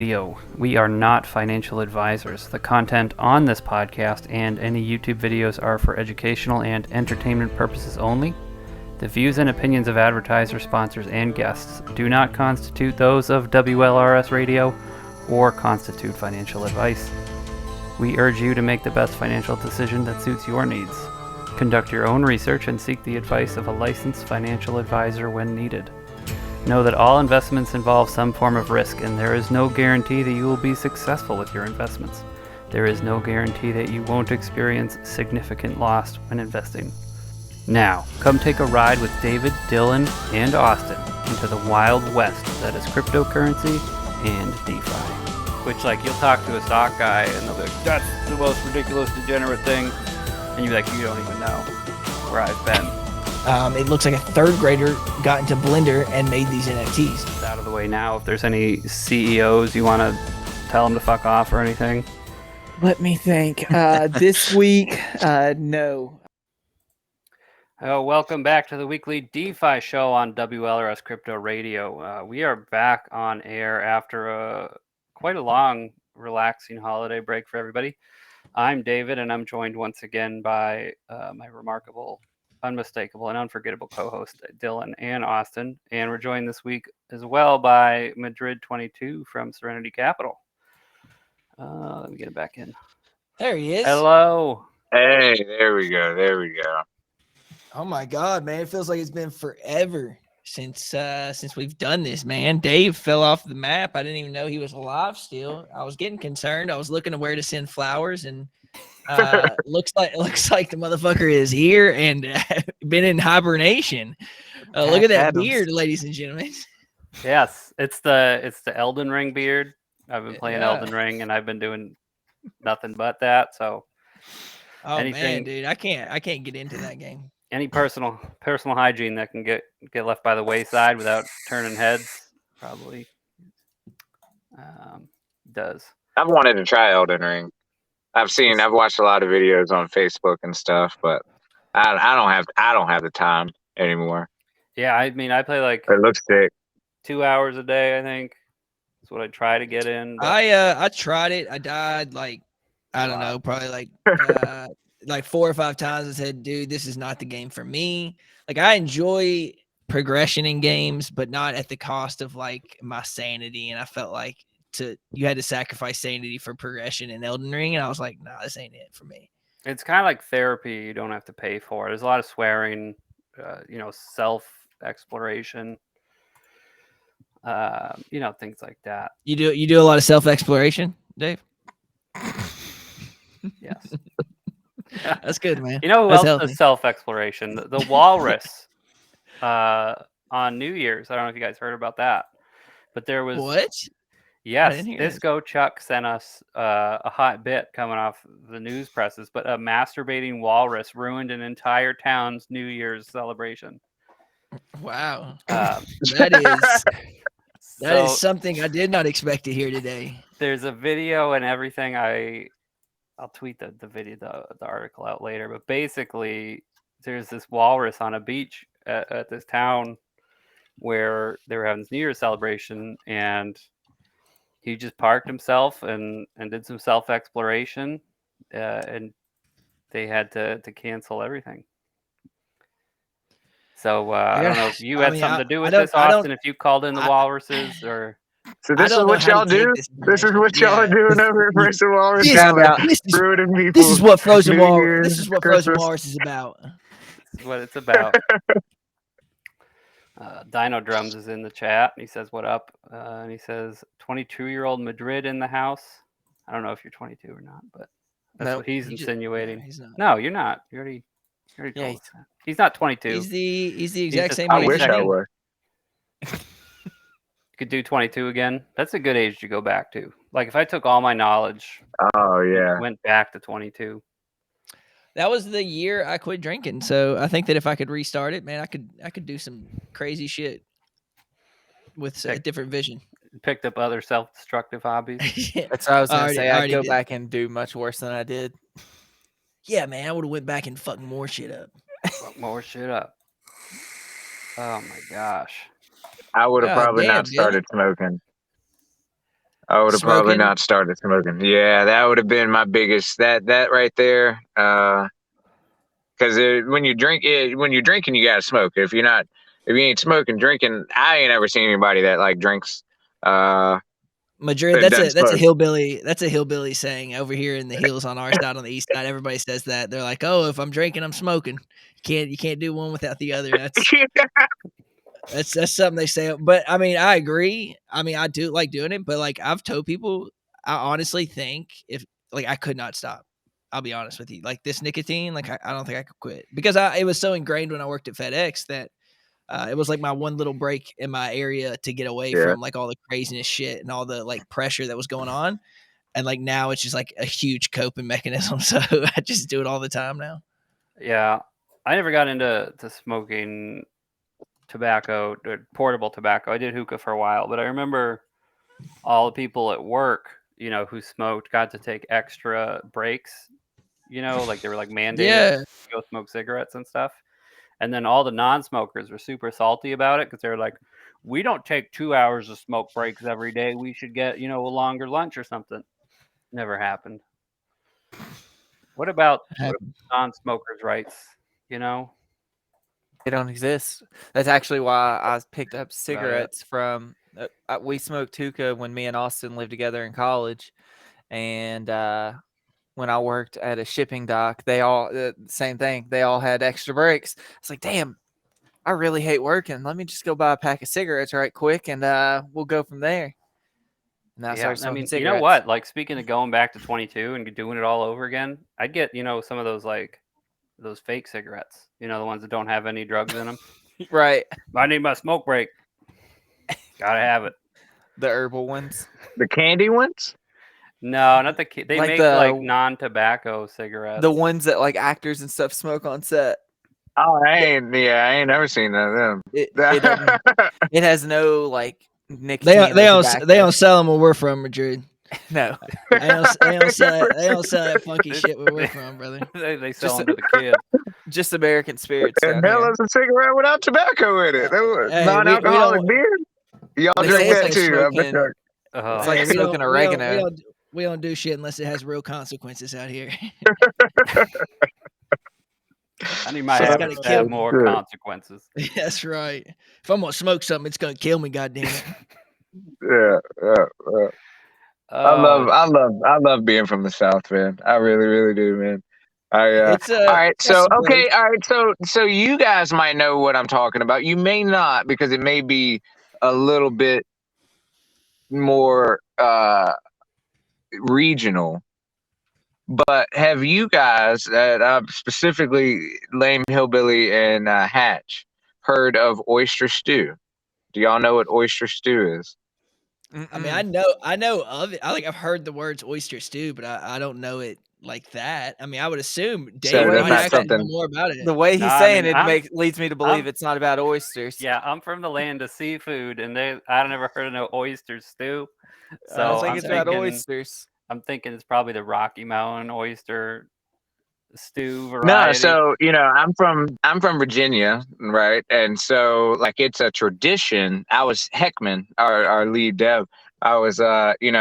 We are not financial advisors. The content on this podcast and any YouTube videos are for educational and entertainment purposes only. The views and opinions of advertisers, sponsors, and guests do not constitute those of WLRS Radio or constitute financial advice. We urge you to make the best financial decision that suits your needs. Conduct your own research and seek the advice of a licensed financial advisor when needed. Know that all investments involve some form of risk, and there is no guarantee that you will be successful with your investments. There is no guarantee that you won't experience significant loss when investing. Now, come take a ride with David, Dylan, and Austin into the Wild West that is cryptocurrency and DeFi. Which, you'll talk to a stock guy, and they'll be like, that's the most ridiculous, degenerate thing. And you're like, you don't even know where I've been. It looks like a third grader got into Blender and made these NFTs. It's out of the way now. If there's any CEOs you want to tell them to fuck off or anything. Let me think. This week, no. Welcome back to the weekly DeFi show on WLRS Crypto Radio. We are back on air after quite a long, relaxing holiday break for everybody. I'm David, and I'm joined once again by my remarkable, unmistakable, and unforgettable co-host Dylan and Austin, and we're joined this week as well by Madrid22 from Serenity Capital. Let me get it back in. There he is. Hello. Hey, there we go. Oh my God, man! It feels like it's been forever since we've done this, man. Dave fell off the map. I didn't even know he was alive still. I was getting concerned. I was looking to where to send flowers, and looks like the motherfucker is here and been in hibernation. Look at that beard, ladies and gentlemen. Yes, it's the Elden Ring beard. I've been playing Elden Ring, and I've been doing nothing but that. So, man, dude, I can't get into that game. Any personal hygiene that can get left by the wayside without turning heads probably does. I've wanted to try Elden Ring. I've watched a lot of videos on Facebook and stuff, but I don't have the time anymore. Yeah, I mean, I play it looks sick. 2 hours a day, I think. That's what I try to get in. But... I tried it. I died I don't know, probably 4 or 5 times. I said, dude, this is not the game for me. I enjoy progression in games, but not at the cost of my sanity. And I felt you had to sacrifice sanity for progression in Elden Ring, and I was like, nah, this ain't it for me. It's kind of like therapy. You don't have to pay for it. There's a lot of swearing, self exploration, things like that. You do a lot of self exploration, Dave? Yes. That's good, man. You know who else does self exploration? The Walrus on New Year's. I don't know if you guys heard about that, but there was what? Yes, Disco Chuck sent us a hot bit coming off the news presses, but a masturbating walrus ruined an entire town's New Year's celebration. Wow. That is something I did not expect to hear today. There's a video and everything. I'll tweet the video, the article out later, but basically there's this walrus on a beach at this town where they were having this New Year's celebration, and he just parked himself and did some self-exploration, and they had to cancel everything. So I don't know if you had something to do with this, Austin, if you called in the walruses or... So this is what y'all do? This is what y'all are doing over at Frozen Walrus? This is what Frozen Walrus is about. This is what it's about. Dino Drums is in the chat. He says, what up? And he says, 22-year-old Madrid in the house. I don't know if you're 22 or not, but that's what he's insinuating. He's not. No, you're not. You already told us that. He's not 22. He's the exact same age. I wish I were. Could do 22 again. That's a good age to go back to. If I took all my knowledge, went back to 22. That was the year I quit drinking. So I think that if I could restart it, man, I could do some crazy shit with a different vision. Picked up other self-destructive hobbies. Yeah. That's what I was going to say. I'd go back and do much worse than I did. Yeah, man, I would have went back and fucked more shit up. Oh my gosh. I would have probably not started smoking. I would have probably not started smoking. Yeah, that would have been my biggest. That right there. Because when you drink, when you're drinking, you gotta smoke. If you ain't smoking, drinking, I ain't ever seen anybody that like drinks. Madrid, that's a hillbilly saying over here in the hills on our side, on the east side. Everybody says that. They're like, "Oh, if I'm drinking, I'm smoking. You can't do one without the other." That's something they say. But I mean, I agree. I mean, I do like doing it, but like I've told people, I honestly think if like I could not stop. I'll be honest with you. Like this nicotine, like I don't think I could quit because it was so ingrained when I worked at FedEx that it was like my one little break in my area to get away from like all the craziness shit and all the like pressure that was going on. And like now it's just like a huge coping mechanism. So I just do it all the time now. Yeah. I never got into smoking tobacco, portable tobacco. I did hookah for a while, but I remember all the people at work, who smoked got to take extra breaks, like they were like mandated to go smoke cigarettes and stuff. And then all the non-smokers were super salty about it because they're like, we don't take 2 hours of smoke breaks every day. We should get, a longer lunch or something. Never happened. What about non-smokers' rights? They don't exist. That's actually why I picked up cigarettes from. We smoked hookah when me and Austin lived together in college, and when I worked at a shipping dock, they all same thing. They all had extra breaks. It's like, damn, I really hate working. Let me just go buy a pack of cigarettes right quick, and we'll go from there. And I started smoking cigarettes. You know what? Like speaking of going back to 22 and doing it all over again, I'd get some of those those fake cigarettes, the ones that don't have any drugs in them. Right. I need my smoke break. Gotta have it. The herbal ones. The candy ones? No, not they like make like non-tobacco cigarettes. The ones that like actors and stuff smoke on set. Oh, I ain't never seen none of them. It has no like nicotine. They don't sell them where we're from, Madrid. No, they don't sell that funky shit where we're from, brother. They sell them to the kids. Just American spirits. The hell is a cigarette without tobacco in it? Hey, non-alcoholic beer. Y'all drink that too. It's like smoking oregano. We don't do shit unless it has real consequences out here. I need my habits to have more consequences. That's right. If I'm gonna smoke something, it's gonna kill me. Goddamn it. Yeah. I love being from the South, man. I really, really do, man. All right. So you guys might know what I'm talking about. You may not, because it may be a little bit more regional. But have you guys, specifically Lame Hillbilly and Hatch, heard of oyster stew? Do y'all know what oyster stew is? I mean, I know of it. I've heard the words oyster stew, but I don't know it like that. I mean, I would assume Dave might actually know more about it. The way he's saying it leads me to believe it's not about oysters. Yeah, I'm from the land of seafood, and I never heard of no oyster stew. So I think it's about oysters. I'm thinking it's probably the Rocky Mountain oyster stew variety. No, so I'm from Virginia, right? And so like it's a tradition. I was Heckman, our lead dev. I was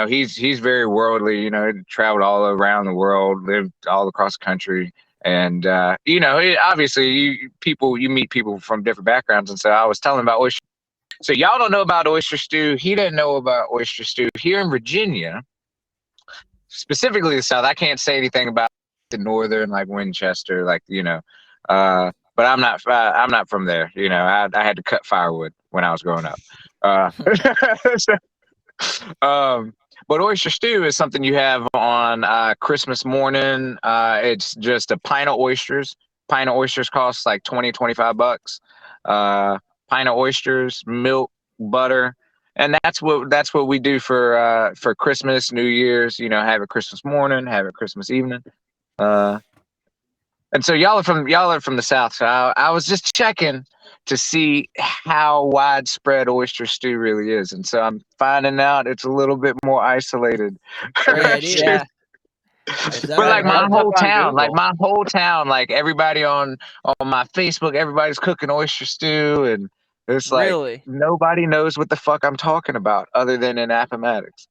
he's very worldly, traveled all around the world, lived all across the country. And obviously you meet people from different backgrounds, and so I was telling about oyster. So y'all don't know about oyster stew. He didn't know about oyster stew. Here in Virginia, specifically the South, I can't say anything about the northern, like Winchester, but I'm not from there. I had to cut firewood when I was growing up. But oyster stew is something you have on Christmas morning. It's just a pint of oysters. Pint of oysters costs like $20-$25. Pint of oysters, milk, butter. And that's what we do for Christmas, New Year's. Have it Christmas morning, have it Christmas evening. And so y'all are from the South. So I was just checking to see how widespread oyster stew really is, and so I'm finding out it's a little bit more isolated. Yeah. But like my whole town, like everybody on my Facebook, everybody's cooking oyster stew, and it's like really? Nobody knows what the fuck I'm talking about other than in Appomattox.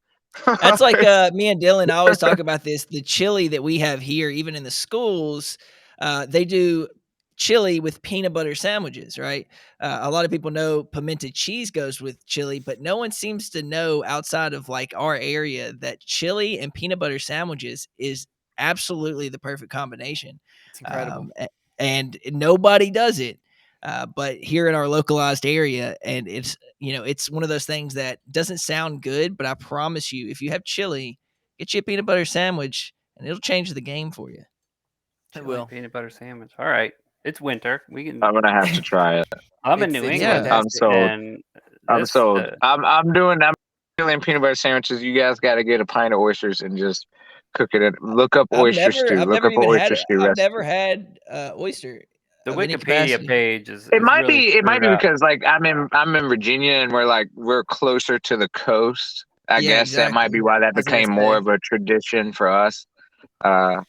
That's like me and Dylan always talk about this. The chili that we have here, even in the schools, they do chili with peanut butter sandwiches, right? A lot of people know pimento cheese goes with chili, but no one seems to know outside of like our area that chili and peanut butter sandwiches is absolutely the perfect combination. It's incredible. And nobody does it. But here in our localized area, and it's one of those things that doesn't sound good, but I promise you, if you have chili, get you a peanut butter sandwich, and it'll change the game for you. It will. Peanut butter sandwich. All right. It's winter. We can. I'm gonna have to try it. I'm in New It's England. fantastic. I'm sold. And I'm this, sold. I'm doing peanut butter sandwiches. You guys got to get a pint of oysters and just cook it. Look up oyster stew. Look up oyster stew. I've never had oyster. the of any Wikipedia capacity. page is. It might really be. It might be screwed up. because like I'm in Virginia and we're closer to the coast. I Yeah, guess that might be why that I was gonna became more say. of a tradition for us. I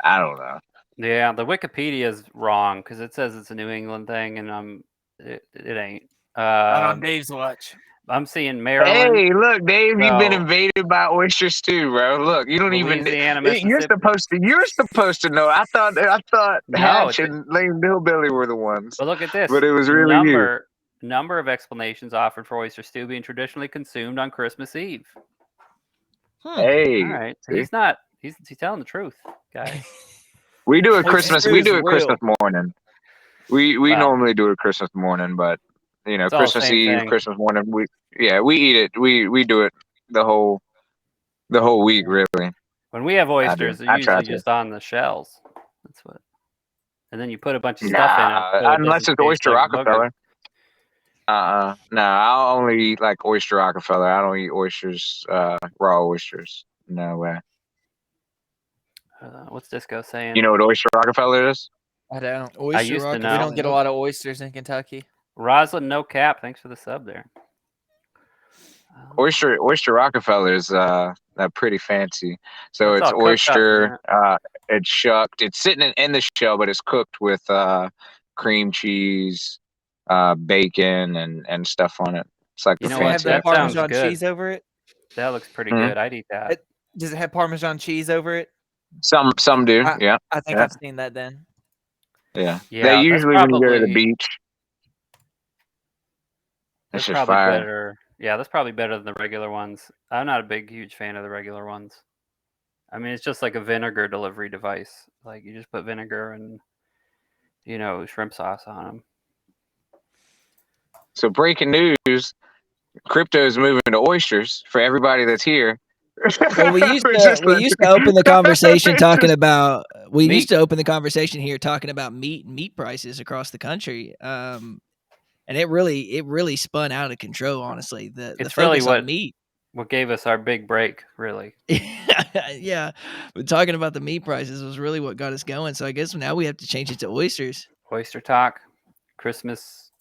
don't know. Yeah, the Wikipedia is wrong because it says it's a New England thing, and it ain't. Not on Dave's watch. I'm seeing Maryland, Hey, look, Dave, you've been No. invaded by oyster stew, bro. Look, you don't Louisiana, even. Mississippi. You're supposed to know. I thought No, Hatch it's- and Lane Hillbilly were the ones, But look at this. but it was really you. Number of explanations offered for oyster stew being traditionally consumed on Christmas Eve. Hey, All right, so see? he's telling the truth, guys. We do it Oyster Christmas. stew We is do it real. Christmas morning. We Wow. normally do it Christmas morning, but It's all the Christmas same Eve, thing. Christmas morning. We eat it. We do it the whole week, really. When we have oysters, I they're try usually to. just on the shells. That's what. And then you put a bunch of stuff in it. So it Unless doesn't it's taste oyster like booger. Rockefeller. No, I'll only eat like oyster Rockefeller. I don't eat oysters, raw oysters. No way. What's Disco saying? You know what oyster Rockefeller is? I don't. Oyster used to Rockefeller. know. We don't get a lot of oysters in Kentucky. Rosalind No Cap, thanks for the sub there. Oyster Rockefeller is pretty fancy. So That's it's all cooked up, oyster. It's shucked. It's sitting in the shell, but it's cooked with cream cheese, bacon, and stuff on it. It's like You the know Does it what? have fancy. that That sounds Parmesan good. cheese over it? That looks pretty Mhm. good. I'd eat that. Does it have Parmesan cheese over it? Some do. Yeah. I think Yeah. I've seen that then. Yeah. Yeah, They that's usually when you go to the probably- beach. That's It's just probably fire. better. Yeah, that's probably better than the regular ones. I'm not a huge fan of the regular ones. I mean, it's just like a vinegar delivery device. Like you just put vinegar and shrimp sauce on them. So breaking news: crypto is moving to oysters for everybody that's here. Well, we used to open the conversation talking about used to open the conversation here talking about meat prices across the country. And it really spun out of control, honestly. The It's really focus on meat. what gave us our big break, really. Yeah. But talking about the meat prices was really what got us going. So I guess now we have to change it to oysters. Oyster talk, Christmas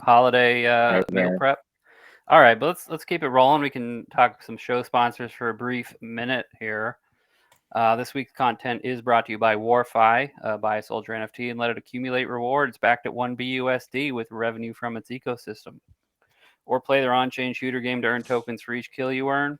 holiday meal Amen. prep. All right, but let's keep it rolling. We can talk some show sponsors for a brief minute here. This week's content is brought to you by WarFi. Buy a Soldier NFT and let it accumulate rewards backed at 1 BUSD with revenue from its ecosystem. Or play their on-chain shooter game to earn tokens for each kill you earn.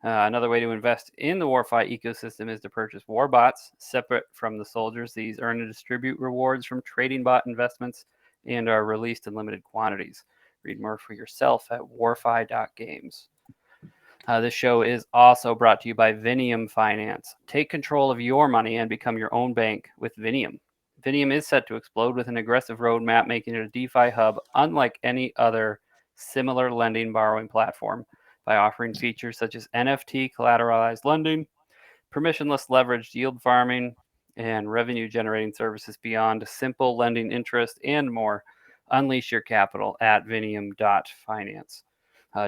Another way to invest in the WarFi ecosystem is to purchase warbots separate from the soldiers. These earn and distribute rewards from trading bot investments and are released in limited quantities. Read more for yourself at warfi.games. This show is also brought to you by Vinium Finance. Take control of your money and become your own bank with Vinium. Vinium is set to explode with an aggressive roadmap, making it a DeFi hub unlike any other similar lending borrowing platform by offering features such as NFT collateralized lending, permissionless leveraged yield farming, and revenue generating services beyond simple lending interest and more. Unleash your capital at vinium.finance.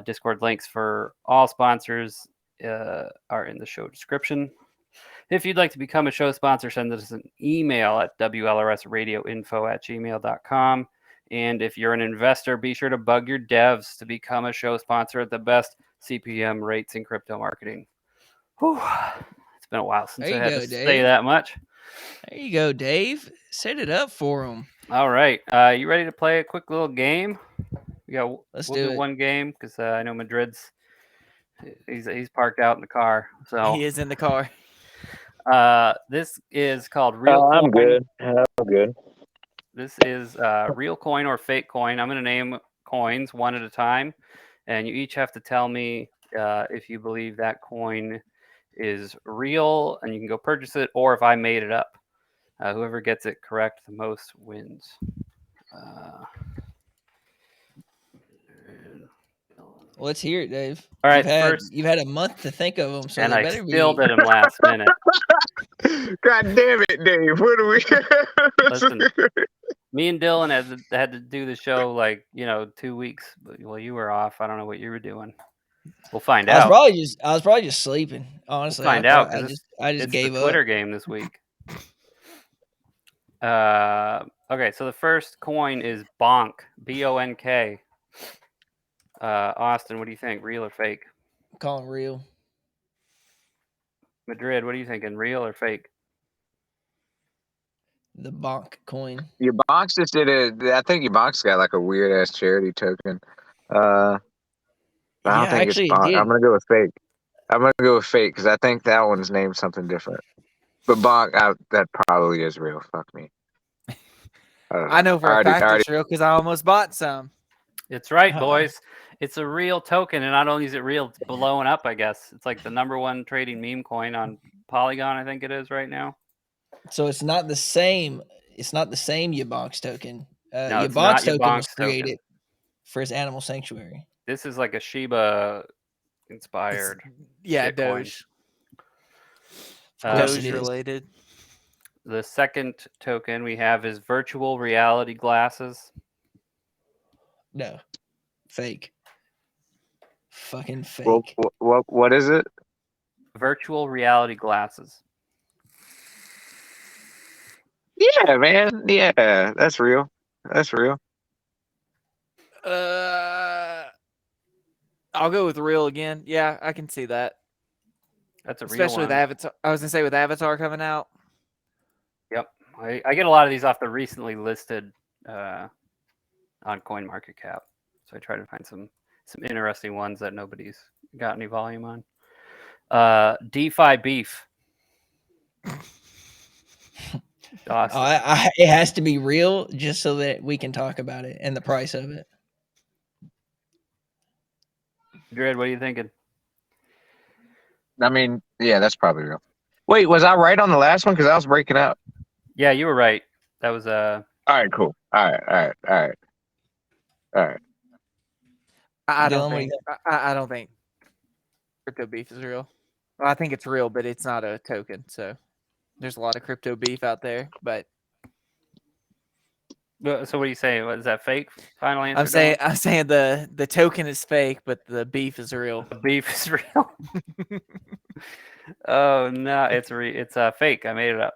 Discord links for all sponsors are in the show description. If you'd like to become a show sponsor, send us an email at WLRSradioinfo@gmail.com. And if you're an investor, be sure to bug your devs to become a show sponsor at the best CPM rates in crypto marketing. Whew. It's been a while since There I you had go, to Dave. say that much. There you go, Dave. Set it up for them. All right. You ready to play a quick little game? We'll do do it. one game because I know Madrid's He's parked out in the car. So He is in the car. this is called real coin. I'm good. I'm good. This is real coin or fake coin. I'm going to name coins one at a time, and you each have to tell me if you believe that coin is real, and you can go purchase it, or if I made it up. Whoever gets it correct the most wins. Let's hear it, Dave. All right, you've had a month to think of them, so and they I better still be. did them last minute. God damn it, Dave. What are we? Listen, me and Dylan had to do the show like 2 weeks. Well, you were off. I don't know what you were doing. We'll find out. I was probably just sleeping. Honestly, We'll find out. I just gave the up. Twitter game this week. Okay, so the first coin is Bonk, BONK. Austin, what do you think? Real or fake? I'm calling real. Madrid, what are you thinking? Real or fake? The Bonk coin. Your box just did it. I think your box got like a weird ass charity token. I don't think it's Bonk. I'm gonna go with fake. I'm gonna go with fake because I think that one's named something different. But Bonk, that probably is real. Fuck me. I know for a fact it's real because I almost bought some. It's right, boys. It's a real token, and not only is it real, it's blowing up, I guess. It's like the #1 trading meme coin on Polygon, I think it is right now. So it's not the same. It's not the same Yabonks token. No, Yabonks token was created for his animal sanctuary. This is like a Shiba inspired. Doge. Doge related. The second token we have is virtual reality glasses. No, fake. Fucking fake. What is it? Virtual reality glasses. Yeah, man. Yeah, that's real. That's real. I'll go with real again. Yeah, I can see that. That's a real Especially one. with Avatar. I was gonna say with Avatar coming out. Yep, I get a lot of these off the recently listed on CoinMarketCap, so I try to find some interesting ones that nobody's got any volume on. DeFi beef. It has to be real just so that we can talk about it and the price of it. Dread, what are you thinking? I mean, yeah, that's probably real. Wait, was I right on the last one? Because I was breaking up. Yeah, you were right. That was All right, cool. All right. I don't think crypto beef is real. Well, I think it's real, but it's not a token. So there's a lot of crypto beef out there. But so what do you say? Is that fake? Final answer. I'm saying the token is fake, but the beef is real. The beef is real. Oh no, it's fake. I made it up.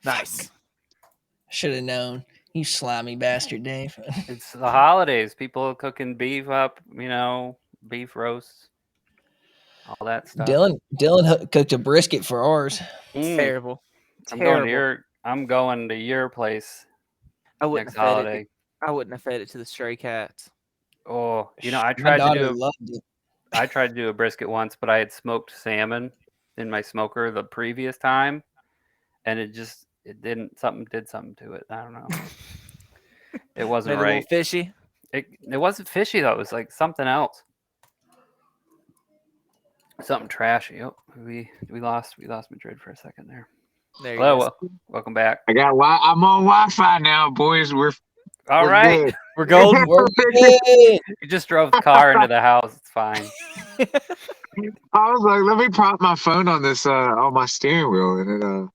Nice. Should have known. You slimy bastard, Dave. It's the holidays. People cooking beef up, beef roasts, all that stuff. Dylan cooked a brisket for ours. Terrible. I'm going to your place. I wouldn't next holiday. I wouldn't have fed it to the stray cats. Oh, I tried to do a brisket once, but I had smoked salmon in my smoker the previous time, and it didn't. Something did something to it. I don't know. It wasn't Maybe right. A little fishy. It wasn't fishy though. It was like something else. Something trashy. Oh, we lost Madrid for a second there. There you Hello, go. welcome back. I'm on Wi-Fi now, boys. We're right. good. We're golden. Good. You just drove the car into the house. It's fine. I was like, let me prop my phone on this on my steering wheel, and it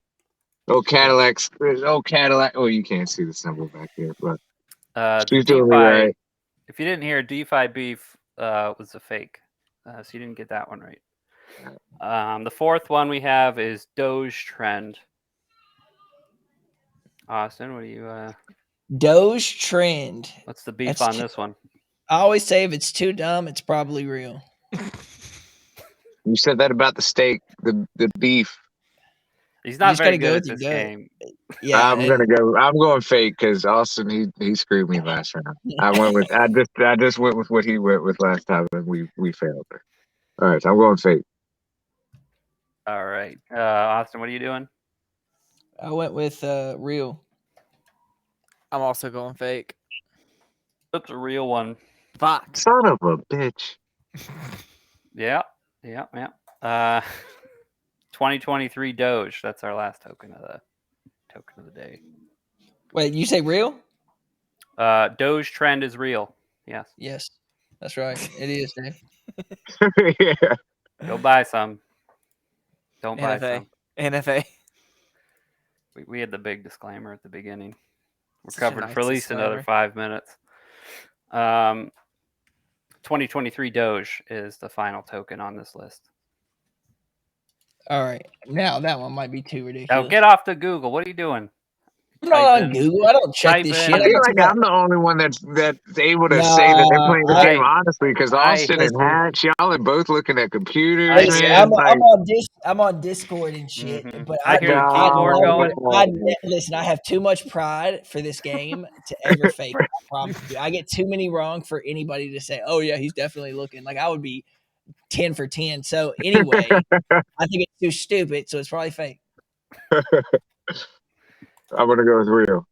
Cadillac. Oh, you can't see the symbol back here, but she's doing me right. If you didn't hear, DeFi beef was a fake, so you didn't get that one right. The fourth one we have is Doge trend. Austin, what do you? Doge trend. What's the beef on this one? I always say if it's too dumb, it's probably real. You said that about the steak, the beef. He's not very good at this game. Yeah, I'm going fake because Austin he screwed me last round. I just went with what he went with last time, and we failed. All right, so I'm going fake. All right. Austin, what are you doing? I went with real. I'm also going fake. That's a real one. Fuck. Son of a bitch. Yeah. 2023 Doge. That's our last token of the day. Wait, you say real? Doge trend is real. Yes. Yes, that's right. It is, Dave. Yeah. Go buy some. Don't buy some. NFA. We had the big disclaimer at the beginning. We're Such a covered nice for at least another disclaimer. 5 minutes. 2023 Doge is the final token on this list. All right. Now that one might be too Now ridiculous. get off the Google. What are you doing? I'm not Type on in- Google. I don't check type this in- shit. I feel like I'm the only one that's able to say that they're playing the I- game honestly, because Austin and listen. Hatch, y'all are both looking at computers, Listen, man. I'm on Discord and shit, Mhm. but I hear the keyboard going. listen, I have too much pride for this game to ever fake. I promise you. I get too many wrong for anybody to say, "Oh yeah, he's definitely looking." Like I would be 10 for 10. So anyway, I think it's too stupid. So it's probably fake. I'm gonna go with real.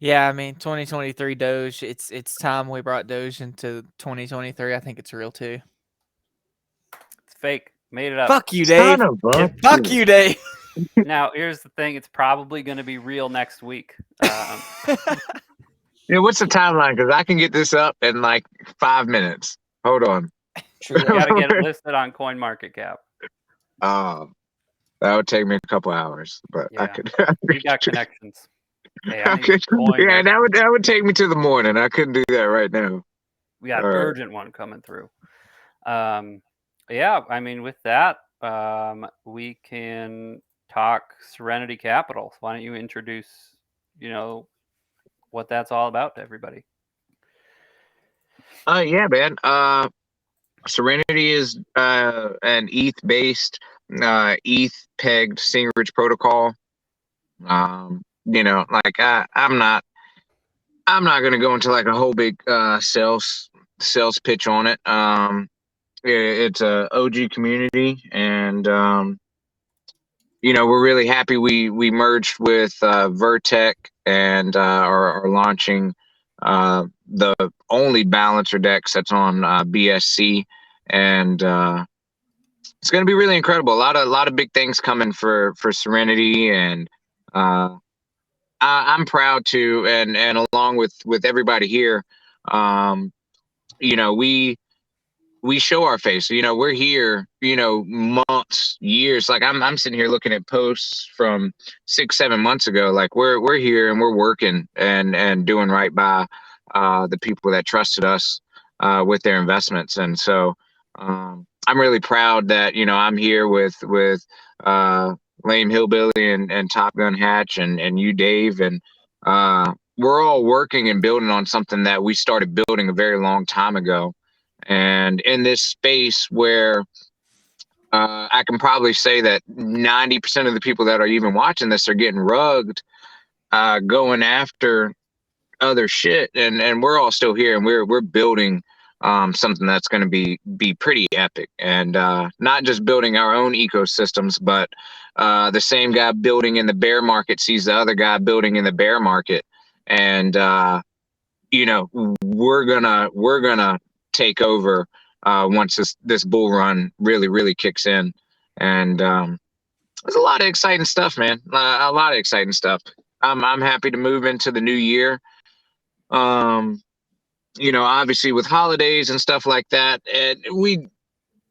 Yeah, I mean 2023 Doge. It's time we brought Doge into 2023. I think it's real too. It's fake. Made it up. Fuck you, Dave. Son of a Fuck bitch. you, Dave. Now, here's the thing. It's probably going to be real next week. Yeah, what's the timeline? Because I can get this up in like 5 minutes. Hold on. True. You got to get it listed on CoinMarketCap. That would take me a couple hours, but I Yeah. could. You got connections. Hey, I I need could coin yeah, listed. that would take me to the morning. I couldn't do that right now. We got All an right. urgent one coming through. Yeah, I mean, with that, we can talk Serenity Capital. Why don't you introduce, what that's all about to everybody? Yeah, man. Serenity is an ETH-based, ETH-pegged seigniorage protocol. Like I'm not gonna go into like a whole big sales pitch on it. It's a OG community, and we're really happy we merged with Vertec and are launching the only balancer decks that's on BSC, and it's going to be really incredible. A lot of big things coming for Serenity, and I'm proud to, and along with everybody here, we show our face. We're here, months, years. Like I'm sitting here looking at posts from 6-7 months ago. Like we're here and we're working and doing right by the people that trusted us with their investments. And so I'm really proud that I'm here with Lame Hillbilly and Top Gun Hatch and you, Dave, and we're all working and building on something that we started building a very long time ago. And in this space where I can probably say that 90% of the people that are even watching this are getting rugged, going after other shit, and we're all still here, and we're building something that's going to be pretty epic, and not just building our own ecosystems, but the same guy building in the bear market sees the other guy building in the bear market, and we're gonna take over once this bull run really kicks in. And there's a lot of exciting stuff, man. A lot of exciting stuff. I'm happy to move into the new year. Obviously with holidays and stuff like that, and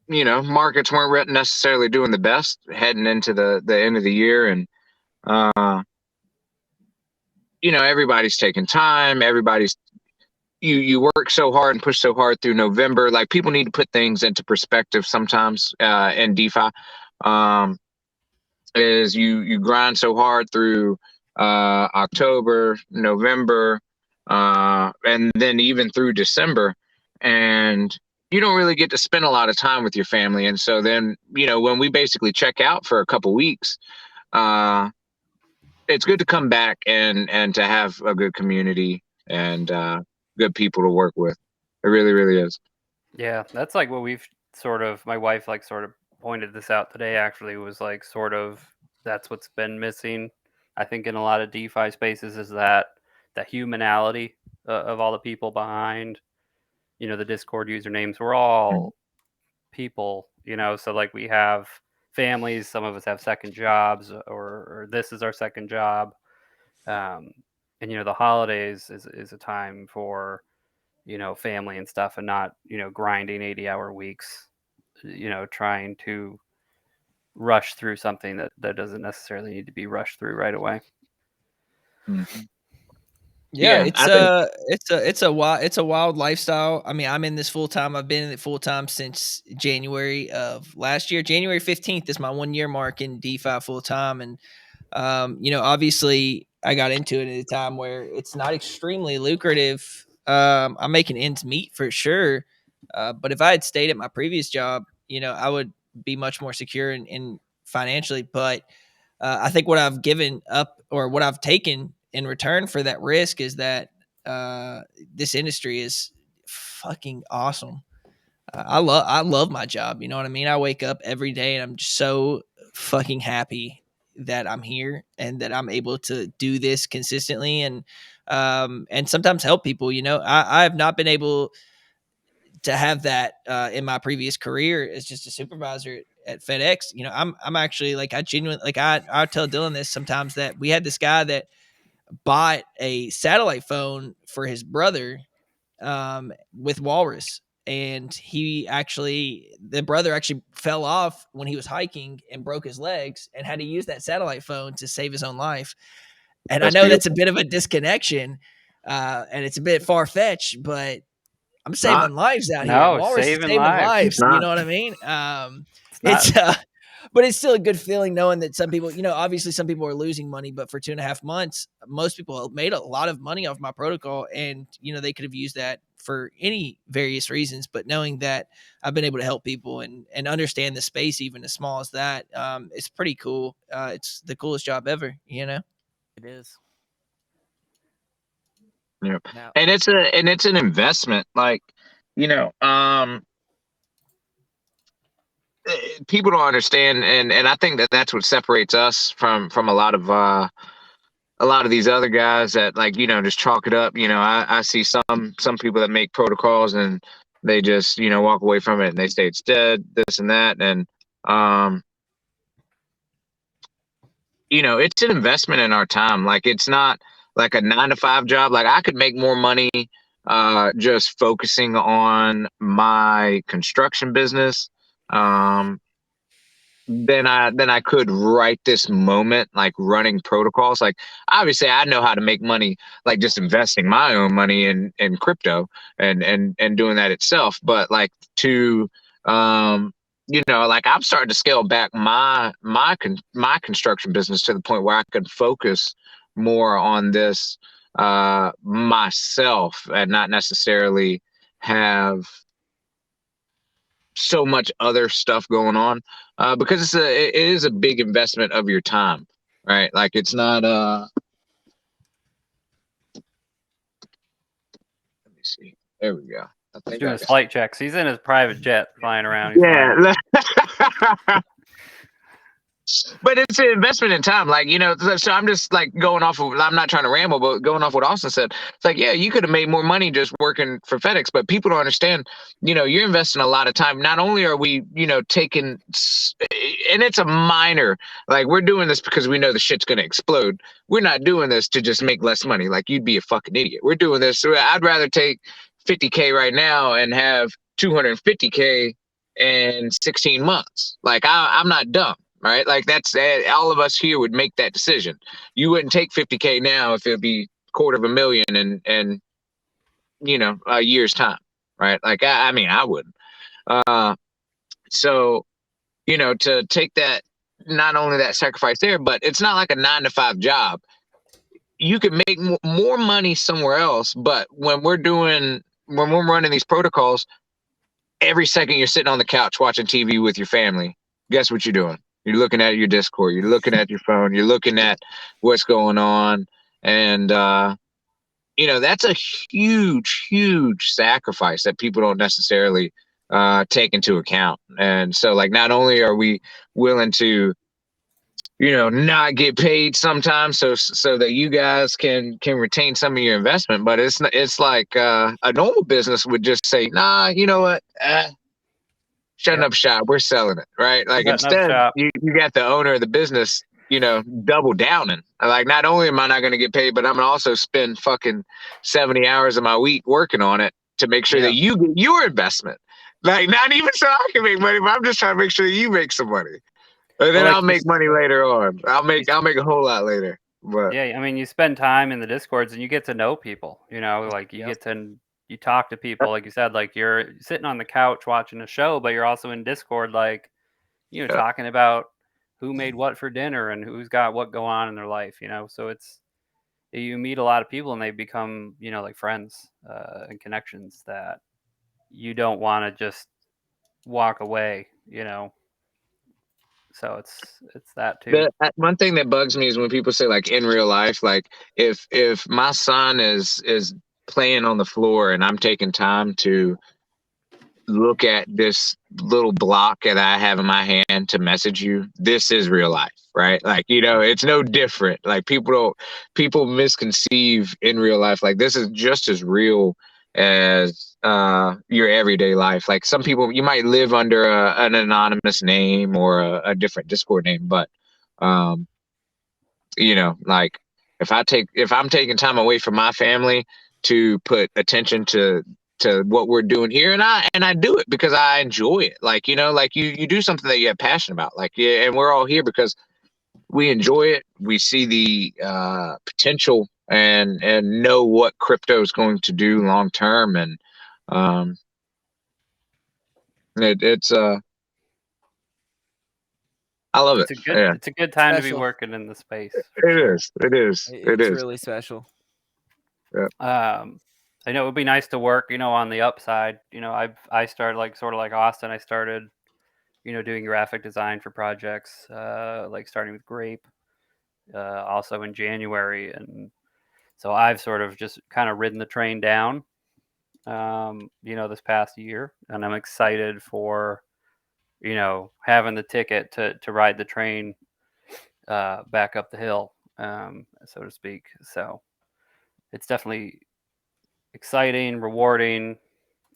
markets weren't necessarily doing the best heading into the end of the year, and everybody's taking time. Everybody's you work so hard and push so hard through November. Like people need to put things into perspective sometimes in DeFi. Is you grind so hard through October, November, and then even through December, and you don't really get to spend a lot of time with your family. And so then when we basically check out for a couple weeks, it's good to come back and to have a good community and good people to work with. It really is. Yeah, that's like what we've sort of, my wife like sort of pointed this out today, actually, was like sort of, that's what's been missing, I think, in a lot of DeFi spaces, is that the humanality of all the people behind, the Discord usernames. We're all people, so like we have families, some of us have second jobs, or this is our second job. And the holidays is a time for family and stuff, and not grinding 80-hour weeks, trying to rush through something that doesn't necessarily need to be rushed through right away. Mm-hmm. Yeah, Yeah, it's a wild lifestyle. I mean, I'm in this full time. I've been in it full time since January of last year. January 15th is my 1 year mark in DeFi full time, and obviously I got into it at a time where it's not extremely lucrative. I'm making ends meet for sure, but if I had stayed at my previous job, I would be much more secure in financially. But I think what I've given up, or what I've taken in return for that risk, is that this industry is fucking awesome. I love my job. You know what I mean? I wake up every day and I'm just so fucking happy that I'm here and that I'm able to do this consistently, and sometimes help people. I have not been able to have that in my previous career as just a supervisor at FedEx. I'm actually like, I genuinely, like, I tell Dylan this sometimes, that we had this guy that bought a satellite phone for his brother with Walrus. And the brother actually fell off when he was hiking and broke his legs and had to use that satellite phone to save his own life. And That's I know that's beautiful. a bit of a disconnection, and it's a bit far-fetched, but I'm It's not. saving lives out here. No, Walrus is saving saving lives. lives. It's not. You know what I mean? It's not. But it's still a good feeling knowing that some people, obviously some people are losing money, but for 2.5 months, most people made a lot of money off my protocol, and they could have used that for any various reasons. But knowing that I've been able to help people and understand the space, even as small as that, it's pretty cool. It's the coolest job ever. It is. Yep. Now, And it's an investment. Like, people don't understand, and I think that's what separates us from a lot of these other guys that, like, just chalk it up. I see some people that make protocols and they just walk away from it and they say it's dead, this and that, and it's an investment in our time. Like, it's not like a 9 to 5 job. Like, I could make more money just focusing on my construction business than I could right this moment, like running protocols. Like, obviously I know how to make money, like just investing my own money in crypto and doing that itself. But like, to like, I'm starting to scale back my construction business to the point where I can focus more on this myself, and not necessarily have so much other stuff going on, because it is a big investment of your time, right? Like, it's not let me see, there we go. I He's think doing his flight checks. He's in his private jet flying around. He's yeah. But it's an investment in time. Like, so I'm just like going off of, I'm not trying to ramble, but going off what Austin said, it's like, yeah, you could have made more money just working for FedEx, but people don't understand, you're investing a lot of time. Not only are we, taking, and it's a minor, like, we're doing this because we know the shit's going to explode. We're not doing this to just make less money. Like, you'd be a fucking idiot. We're doing this. So I'd rather take $50K right now and have $250K in 16 months. Like, I'm not dumb. Right, like, that's all of us here would make that decision. You wouldn't take $50K now if it'd be $250,000 in a year's time, right? Like, I mean, I wouldn't. So to take that, not only that sacrifice there, but it's not like a 9 to 5 job. You could make more money somewhere else, but when we're running these protocols, every second you're sitting on the couch watching TV with your family, guess what you're doing? You're looking at your Discord, you're looking at your phone, you're looking at what's going on. And, that's a huge, huge sacrifice that people don't necessarily take into account. And so like not only are we willing to, you know, not get paid sometimes so that you guys can retain some of your investment, but it's like a normal business would just say, nah, you know what, shutting up shop, we're selling it, right? Like Shutting up instead shop. you got the owner of the business, you know, double downing. Like not only am I not going to get paid, but I'm gonna also spend fucking 70 hours of my week working on it to make sure that you get your investment. Like not even so I can make money, but I'm just trying to make sure that you make some money. And then Well, like I'll make money later on. I'll make a whole lot later. But yeah, I mean, you spend time in the Discords and you get to know people. You know, like you get to you talk to people, like you said, like you're sitting on the couch watching a show, but you're also in Discord, like you know, talking about who made what for dinner and who's got what going on in their life. You know, so it's you meet a lot of people and they become, you know, like friends and connections that you don't want to just walk away. You know, so it's that too. one thing that bugs me is when people say like in real life, like if my son is playing on the floor and I'm taking time to look at this little block that I have in my hand to message you, this is real life, right? Like, you know, it's no different. Like people misconceive in real life. Like this is just as real as your everyday life. Like some people, you might live under an anonymous name or a different Discord name, but you know, like if I'm taking time away from my family to put attention to what we're doing here, and I do it because I enjoy it. Like, you know, like you do something that you have passion about. Like, yeah, and we're all here because we enjoy it. We see the potential and know what crypto is going to do long term, and it's I love it. It's a good time to be working in the space. It is. It's really special. Yeah. I know it would be nice to work, you know, on the upside. You know, I started like sort of like Austin. I started, you know, doing graphic design for projects, like starting with Grape, also in January, and so I've sort of just kind of ridden the train down, you know, this past year, and I'm excited for, you know, having the ticket to ride the train back up the hill, so to speak. So it's definitely exciting, rewarding.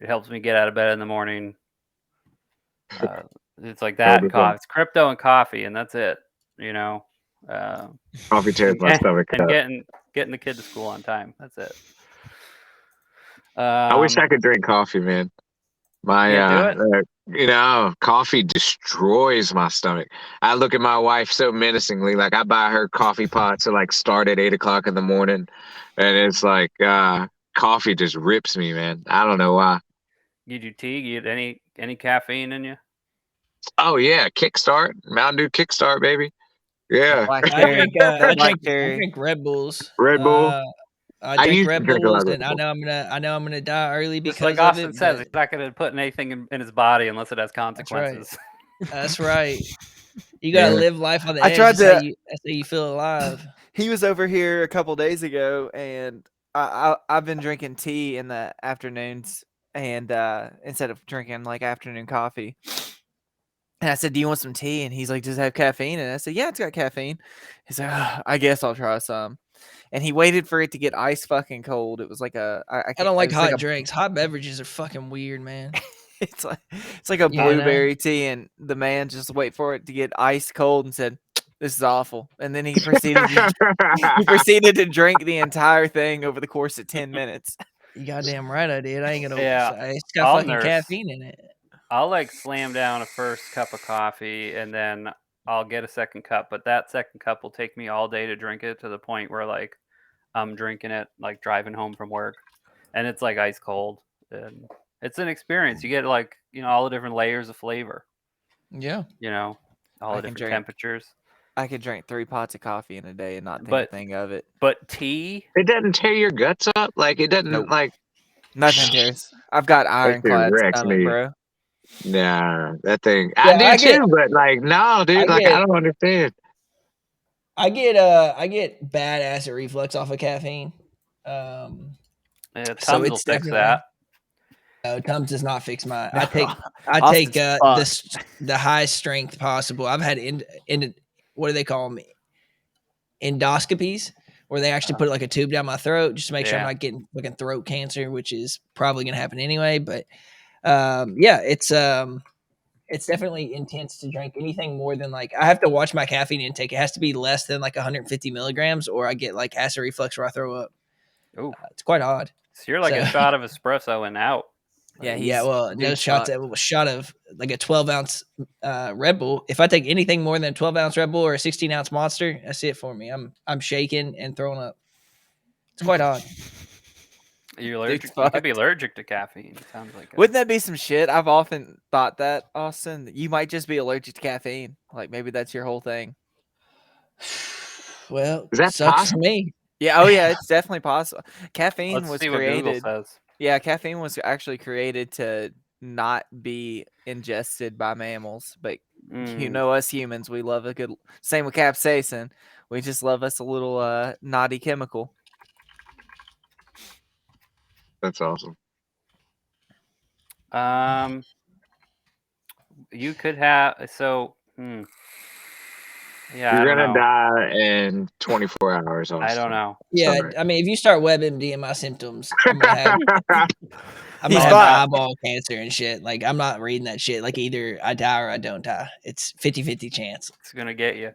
It helps me get out of bed in the morning. It's like that and coffee. It's crypto and coffee, and that's it. You know, coffee tears my stomach and getting the kid to school on time. That's it. I wish I could drink coffee, man. My you know, coffee destroys my stomach. I look at my wife so menacingly, like I buy her coffee pot to like start at 8 o'clock in the morning, and it's like coffee just rips me, man. I don't know why. You do tea? You get any caffeine in you? Oh yeah, Kickstart, Mountain Dew Kickstart, baby. Yeah. I drink Red Bulls. Red Bull. I drink Red Bulls, and I know I'm gonna die early because just like Austin says, he's not gonna put anything in his body unless it has consequences. That's right. You gotta live life on the edge. That's how you feel alive. He was over here a couple days ago, and I've been drinking tea in the afternoons, and instead of drinking like afternoon coffee. And I said, "Do you want some tea?" And he's like, "Does it have caffeine?" And I said, "Yeah, it's got caffeine." He's like, "I guess I'll try some." And he waited for it to get ice fucking cold. It was like I don't like hot drinks. Hot beverages are fucking weird, man. It's like a blueberry tea, and the man just wait for it to get ice cold and said, "This is awful." And then he proceeded to drink the entire thing over the course of 10 minutes. You goddamn right I did. I ain't gonna. It's got fucking caffeine in it. I'll like slam down a first cup of coffee and then I'll get a second cup, but that second cup will take me all day to drink it, to the point where like I'm drinking it like driving home from work, and it's like ice cold, and it's an experience. You get like, you know, all the different layers of flavor. Yeah. You know, all the different temperatures. I could drink 3 pots of coffee in a day and not think a thing of it. But tea, it doesn't tear your guts up. Like it doesn't like nothing tears. I've got ironclad stomach, bro. Nah, that thing. I do too, but like no, dude. I don't understand. I get bad acid reflux off of caffeine. Tums will fix that. No, Tums does not fix my. No. I take Austin's the highest strength possible. I've had what do they call them? Endoscopies, where they actually put like a tube down my throat just to make sure I'm not getting fucking throat cancer, which is probably gonna happen anyway. But yeah, it's definitely intense to drink anything more than like I have to watch my caffeine intake. It has to be less than like 150 milligrams, or I get like acid reflux where I throw up. Oh, it's quite odd. So you're like a shot of espresso and out. Yeah, well, no shots. A shot of like a 12-ounce Red Bull. If I take anything more than a 12-ounce Red Bull or a 16-ounce Monster, that's it for me. I'm shaking and throwing up. It's quite odd. You're allergic. You could be allergic to caffeine. It sounds like. Wouldn't that be some shit? I've often thought that, Austin. You might just be allergic to caffeine. Like maybe that's your whole thing. Well, is that sucks possible? for me? Yeah. Oh yeah, it's definitely possible. Caffeine Let's was see what created. Google says. Yeah, caffeine was actually created to not be ingested by mammals, but you know us humans, we love a good. Same with capsaicin. We just love us a little naughty chemical. That's awesome. You could have so. Yeah, you're gonna die in 24 hours. Austin. I don't know. Yeah, Sorry. I mean, if you start WebMD my symptoms, I'm gonna have, have eyeball cancer and shit. Like, I'm not reading that shit. Like, either I die or I don't die. It's 50-50 chance. It's gonna get you.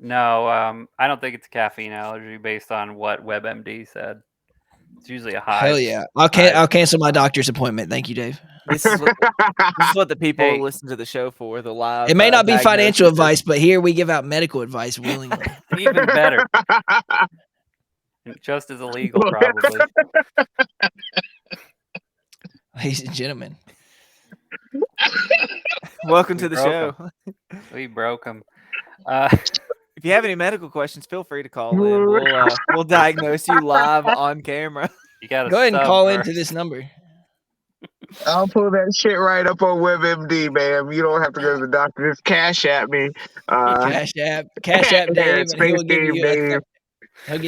No, I don't think it's a caffeine allergy based on what WebMD said. It's usually a high. Hell yeah! I'll cancel my doctor's appointment. Thank you, Dave. This is what the people who listen to the show for. The live. It may not be financial advice, but here we give out medical advice willingly. Even better. Just as illegal, probably. Ladies and gentlemen, welcome to the show. We broke him. If you have any medical questions, feel free to call in. We'll diagnose you live on camera. You gotta go ahead and call into this number. I'll pull that shit right up on WebMD, man. You don't have to go to the doctor. Just cash at me. Cash app Dave. He'll give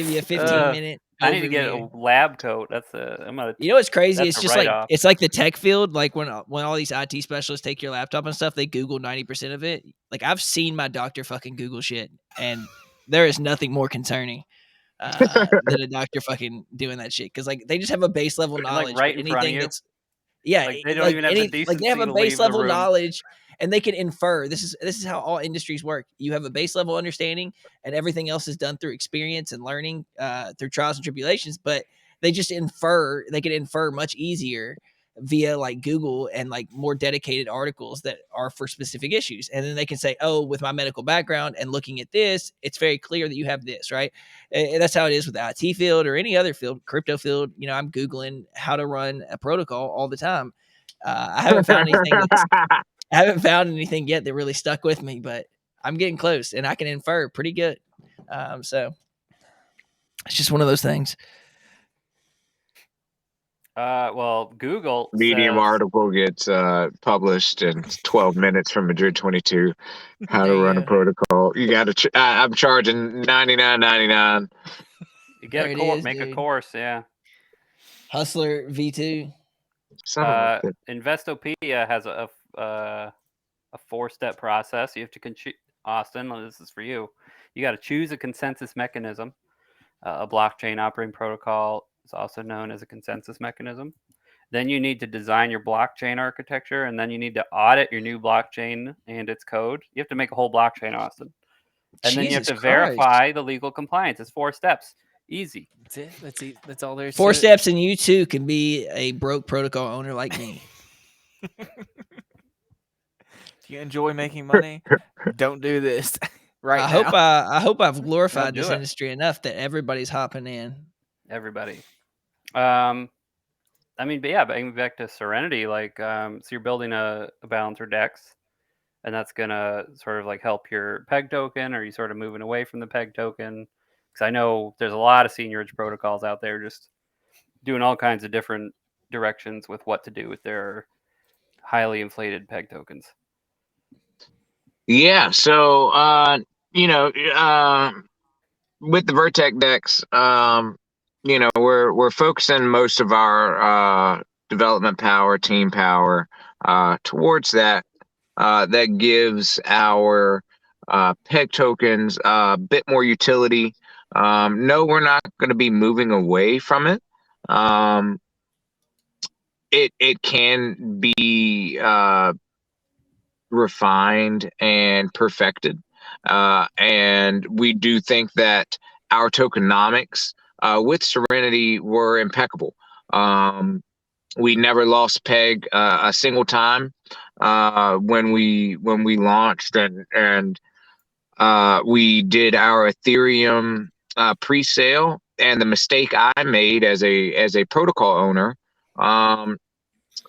you a 15-minute. I need to get a lab coat. You know what's crazy? It's just it's like the tech field. Like when all these IT specialists take your laptop and stuff, they Google 90% of it. Like I've seen my doctor fucking Google shit, and there is nothing more concerning than a doctor fucking doing that shit. Because like they just have a base level knowledge. Like right in front of you. Like they don't even have the decency they have a to base leave the level room. knowledge, and they can infer. This is how all industries work. You have a base level understanding, and everything else is done through experience and learning, through trials and tribulations. But they just infer. They can infer much easier via like Google and like more dedicated articles that are for specific issues. And then they can say, oh, with my medical background and looking at this, it's very clear that you have this, right? And that's how it is with the IT field or any other field, crypto field. You know, I'm Googling how to run a protocol all the time. I haven't found anything yet that really stuck with me, but I'm getting close and I can infer pretty good. So it's just one of those things. Well, Google Medium article gets published in 12 minutes from Madrid22. How to run a protocol. You got to. I'm charging $99.99. You get a course. Make a course. Yeah. Hustler V2. Investopedia has a 4-step process. You have to Austin, this is for you. You got to choose a consensus mechanism. A blockchain operating protocol is also known as a consensus mechanism. Then you need to design your blockchain architecture, and then you need to audit your new blockchain and its code. You have to make a whole blockchain, Austin. And then you have to verify the legal compliance. It's 4 steps. Easy. That's it. That's all there's 4 steps, and you too can be a broke protocol owner like me. If you enjoy making money, don't do this right now. I hope I've glorified this industry enough that everybody's hopping in. Everybody. I mean, but yeah, back to Serenity, like, so you're building a balancer DEX, and that's gonna sort of like help your peg token. Or are you sort of moving away from the peg token? Because I know there's a lot of seigniorage protocols out there just doing all kinds of different directions with what to do with their highly inflated peg tokens. Yeah, so with the Vertex DEX, we're focusing most of our development power, team power towards that. That gives our peg tokens a bit more utility. No, we're not going to be moving away from it. It can be refined and perfected. And we do think that our tokenomics with Serenity were impeccable. We never lost peg a single time when we launched, and we did our Ethereum pre-sale. And the mistake I made as a protocol owner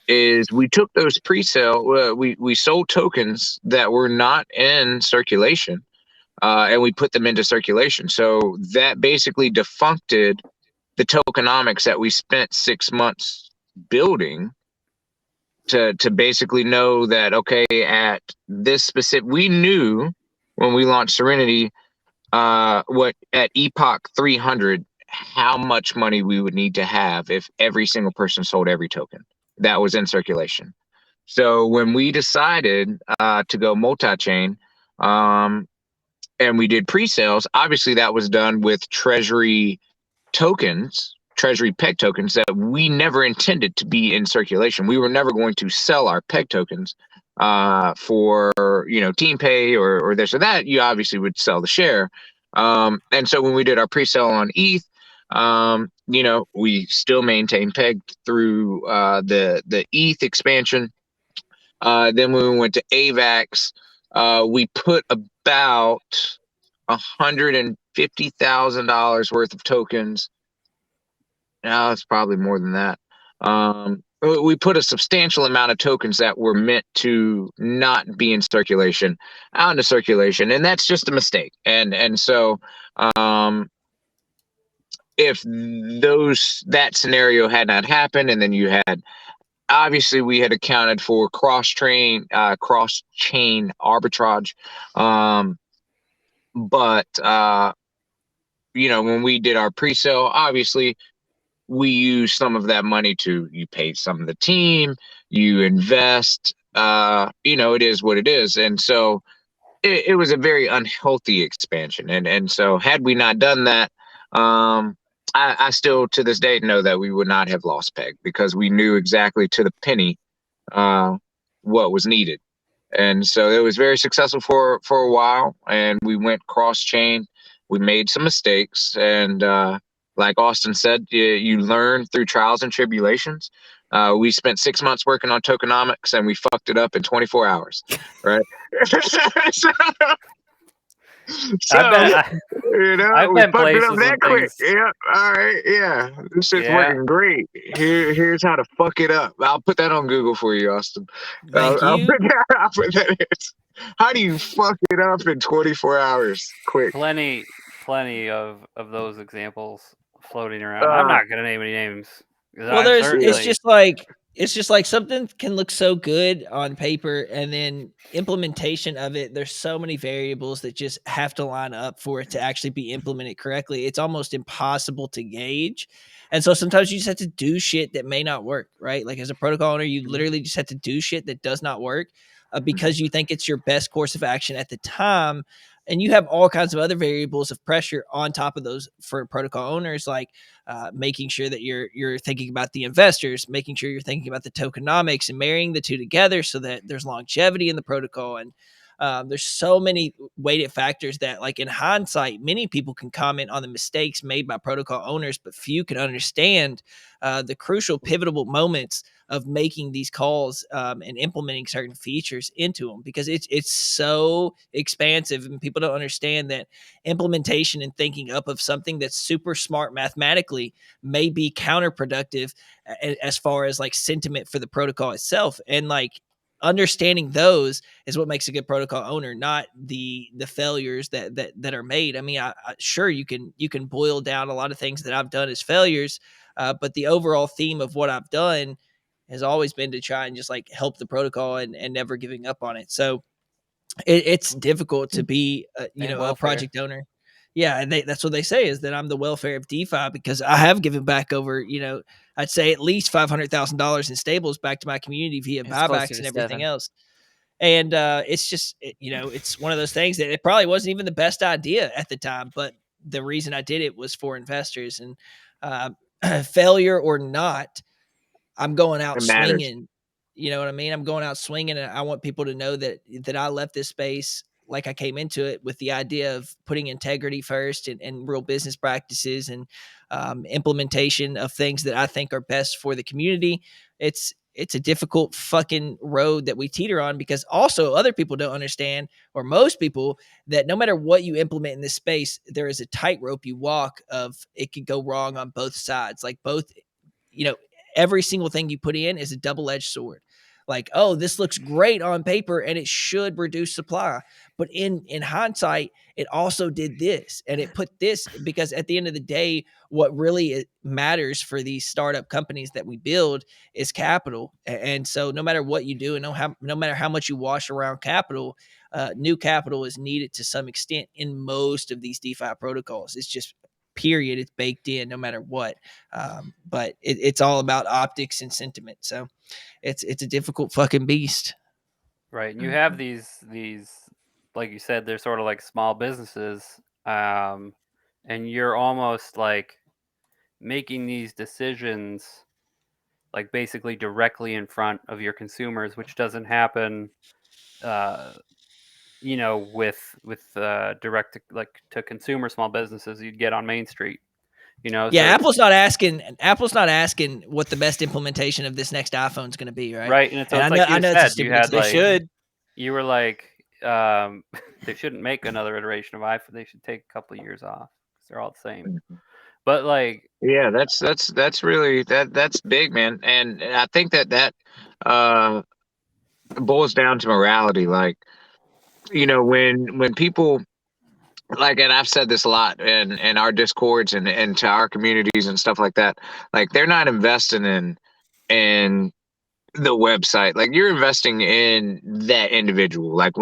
is we took those pre-sale, we sold tokens that were not in circulation, and we put them into circulation. So that basically defuncted the tokenomics that we spent 6 months building to basically know that, okay, at this specific, we knew when we launched Serenity, what at Epoch 300, how much money we would need to have if every single person sold every token that was in circulation. So when we decided to go multi-chain, and we did pre-sales, obviously that was done with treasury tokens, treasury peg tokens that we never intended to be in circulation. We were never going to sell our peg tokens for, team pay or this or that. You obviously would sell the share. And so when we did our pre-sale on ETH, we still maintained peg through the ETH expansion. Then when we went to AVAX, we put about $150,000 worth of tokens. Now it's probably more than that. We put a substantial amount of tokens that were meant to not be in circulation out into circulation, and that's just a mistake. And so if that scenario had not happened, and then you had, obviously we had accounted for cross-chain arbitrage, but when we did our pre-sale, obviously we use some of that money you pay some of the team, you invest, it is what it is. And so it was a very unhealthy expansion. And so had we not done that, I still to this day know that we would not have lost peg, because we knew exactly to the penny what was needed. And so it was very successful for a while, and we went cross-chain. We made some mistakes, and like Austin said, you learn through trials and tribulations. We spent 6 months working on tokenomics, and we fucked it up in 24 hours, right? I've we been fucked it places up that when quick. things. Yeah, all right, yeah. This shit's Yeah. working great. Here's how to fuck it up. I'll put that on Google for you, Austin. Thank I'll you. put that in. How do you fuck it up in 24 hours quick? Plenty of those examples floating around. I'm not gonna name any names. Well, it's just like something can look so good on paper, and then implementation of it, there's so many variables that just have to line up for it to actually be implemented correctly. It's almost impossible to gauge. And so sometimes you just have to do shit that may not work, right? Like as a protocol owner, you literally just have to do shit that does not work because you think it's your best course of action at the time. And you have all kinds of other variables of pressure on top of those for protocol owners, like making sure that you're thinking about the investors, making sure you're thinking about the tokenomics, and marrying the two together so that there's longevity in the protocol. And there's so many weighted factors that, like in hindsight, many people can comment on the mistakes made by protocol owners, but few can understand the crucial pivotal moments of making these calls and implementing certain features into them, because it's so expansive, and people don't understand that implementation and thinking up of something that's super smart mathematically may be counterproductive as far as like sentiment for the protocol itself. And like understanding those is what makes a good protocol owner, not the failures that are made. I mean, I sure you can boil down a lot of things that I've done as failures, but the overall theme of what I've done has always been to try and just like help the protocol and never giving up on it. So it's difficult to be a project owner. Yeah, and that's what they say, is that I'm the welfare of DeFi, because I have given back over, I'd say at least $500,000 in stables back to my community via It's closer buybacks to and everything 7. else. And it's just, it's one of those things that it probably wasn't even the best idea at the time, but the reason I did it was for investors. And failure or not, I'm going out It matters. swinging. You know what I mean? I'm going out swinging, and I want people to know that I left this space like I came into it with the idea of putting integrity first and real business practices and implementation of things that I think are best for the community. It's a difficult fucking road that we teeter on, because also other people don't understand, or most people, that no matter what you implement in this space, there is a tightrope you walk of it could go wrong on both sides. Like every single thing you put in is a double-edged sword. Like, oh, this looks great on paper and it should reduce supply. But in hindsight, it also did this and it put this, because at the end of the day, what really matters for these startup companies that we build is capital. And so no matter what you do, and no matter how much you wash around capital, new capital is needed to some extent in most of these DeFi protocols. It's just period. It's baked in no matter what. But it's all about optics and sentiment. So it's a difficult fucking beast. Right. And you have these, like you said, they're sort of like small businesses. And you're almost like making these decisions like basically directly in front of your consumers, which doesn't happen, with direct to consumer small businesses you'd get on Main Street. Yeah, so Apple's not asking what the best implementation of this next iPhone is going to be, right? right, and so And it's I know it's a said, stupid you had example. They should. you were like, they shouldn't make another iteration of iPhone. They should take a couple of years off because they're all the same. But like, Yeah, that's really that's big, man. And I think that boils down to morality. Like, when people, like, and I've said this a lot in our discords and to our communities and stuff like that, like they're not investing in the website. Like, you're investing in that individual. Like,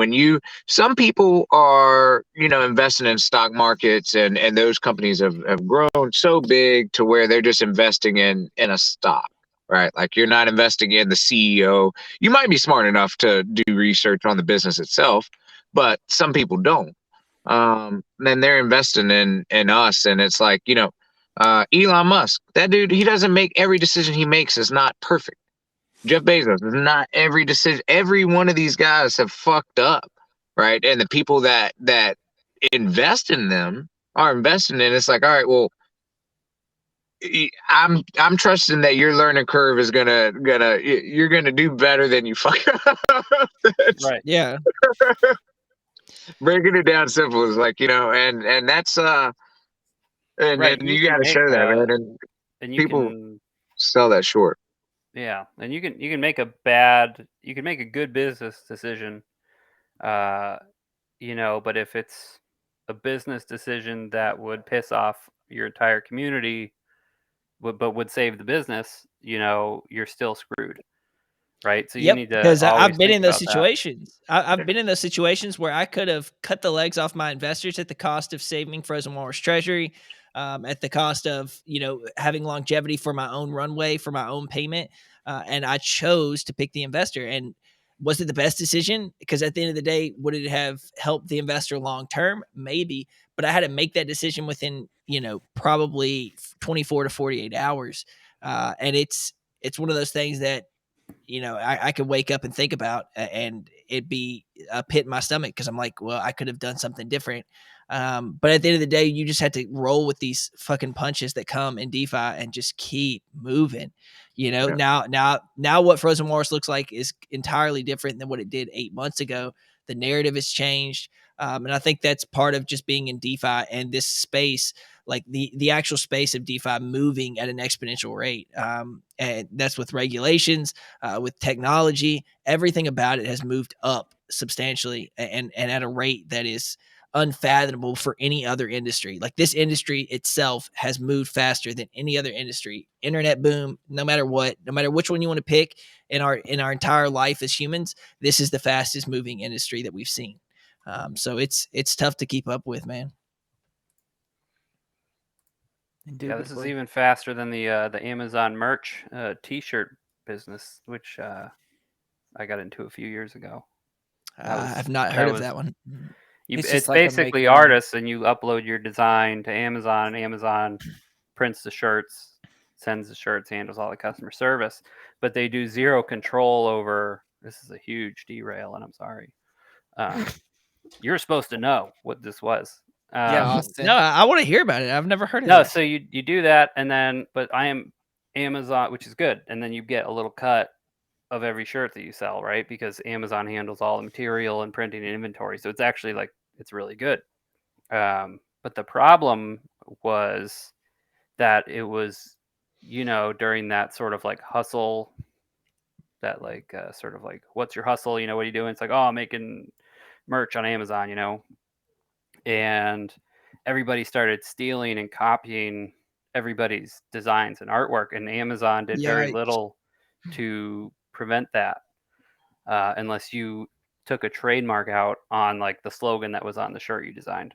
some people are, investing in stock markets, and those companies have grown so big to where they're just investing in a stock, right? Like, you're not investing in the CEO. You might be smart enough to do research on the business itself, but some people don't. Then they're investing in us, and it's like, Elon Musk, that dude, he doesn't make every decision he makes is not perfect. Jeff Bezos, not every decision. Every one of these guys have fucked up, right? And the people that invest in them are investing in. It's like, all right, well, I'm trusting that your learning curve is you're gonna do better than you fuck up. right, Yeah. Breaking it down simple is like, and that's and right, you got to show that, man, and you people can, sell that short. yeah, and you can make a good business decision, but if it's a business decision that would piss off your entire community, but would save the business, you're still screwed, right? So you need to because always I've been think in those about that. situations. I've been in those situations where I could have cut the legs off my investors at the cost of saving Frozen Walrus Treasury, at the cost of having longevity for my own runway, for my own payment, and I chose to pick the investor. And was it the best decision? Because at the end of the day, would it have helped the investor long term? Maybe, but I had to make that decision within probably 24 to 48 hours, and it's one of those things that I could wake up and think about, and it'd be a pit in my stomach, because I'm like, well, I could have done something different. But at the end of the day, you just had to roll with these fucking punches that come in DeFi and just keep moving. Yeah. Now what Frozen Walrus looks like is entirely different than what it did 8 months ago. The narrative has changed. And I think that's part of just being in DeFi and this space, like the actual space of DeFi moving at an exponential rate. And that's with regulations, with technology, everything about it has moved up substantially and at a rate that is unfathomable for any other industry. Like, this industry itself has moved faster than any other industry. Internet boom, no matter which one you want to pick in our entire life as humans, this is the fastest moving industry that we've seen. So it's tough to keep up with, man. Yeah, this is even faster than the Amazon merch T-shirt business, which I got into a few years ago. I've not heard of that one. It's basically artists, and you upload your design to Amazon, and Amazon prints the shirts, sends the shirts, handles all the customer service. But they do zero control over. This is a huge derail, and I'm sorry. You're supposed to know what this was. Austin. No, I want to hear about it. I've never heard of it. No, so you do that, and then, but I am Amazon, which is good, and then you get a little cut of every shirt that you sell, right? Because Amazon handles all the material and printing and inventory, so it's actually like it's really good. But the problem was that it was, during that sort of like hustle, that like sort of like, what's your hustle? What are you doing? It's like, oh, I'm making merch on Amazon, and everybody started stealing and copying everybody's designs and artwork, and Amazon did very little to prevent that, unless you took a trademark out on like the slogan that was on the shirt you designed.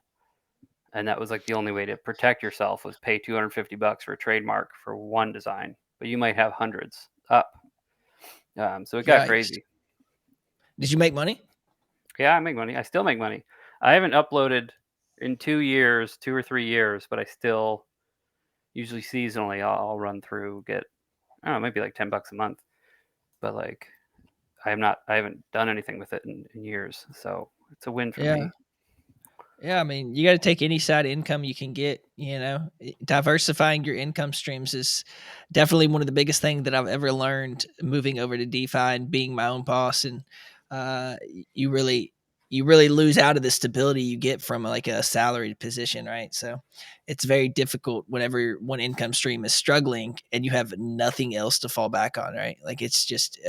And that was like the only way to protect yourself was pay $250 for a trademark for one design, but you might have hundreds up. So it got crazy. Did you make money? Yeah, I make money. I still make money. I haven't uploaded in 2 or 3 years, but I still usually seasonally I'll run through, get, I don't know, maybe like $10 a month, but like I haven't done anything with it in years. So it's a win for me. Yeah, I mean, you got to take any side income you can get, diversifying your income streams is definitely one of the biggest things that I've ever learned moving over to DeFi and being my own boss. And you really lose out of the stability you get from like a salaried position, right? So it's very difficult whenever one income stream is struggling and you have nothing else to fall back on, right? Like it's just,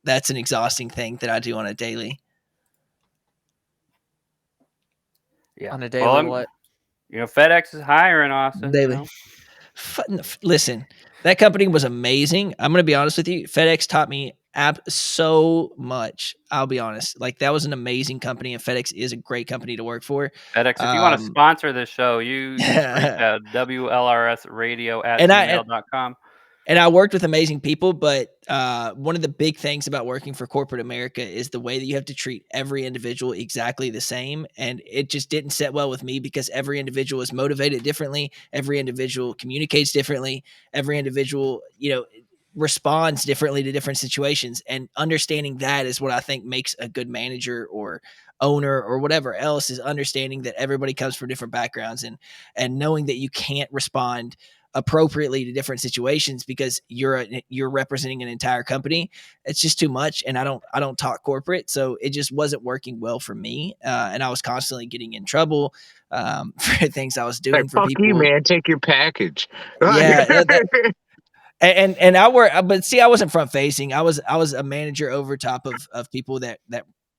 that's an exhausting thing that I do on a daily. Yeah. On a daily what? FedEx is hiring, Austin. Daily. Listen, that company was amazing. I'm going to be honest with you. FedEx taught me so much. I'll be honest. Like that was an amazing company, and FedEx is a great company to work for. FedEx, if you want to sponsor this show, you reach out WLRS Radio at gmail.com. And I worked with amazing people, but one of the big things about working for corporate America is the way that you have to treat every individual exactly the same. And it just didn't set well with me because every individual is motivated differently. Every individual communicates differently. Every individual, responds differently to different situations. And understanding that is what I think makes a good manager or owner or whatever else, is understanding that everybody comes from different backgrounds and knowing that you can't respond appropriately to different situations because you're representing an entire company. It's just too much. And I don't talk corporate. So it just wasn't working well for me. And I was constantly getting in trouble for things I was doing for people. You, man, take your package. Yeah. And I were, but see, I wasn't front facing. I was a manager over top of people that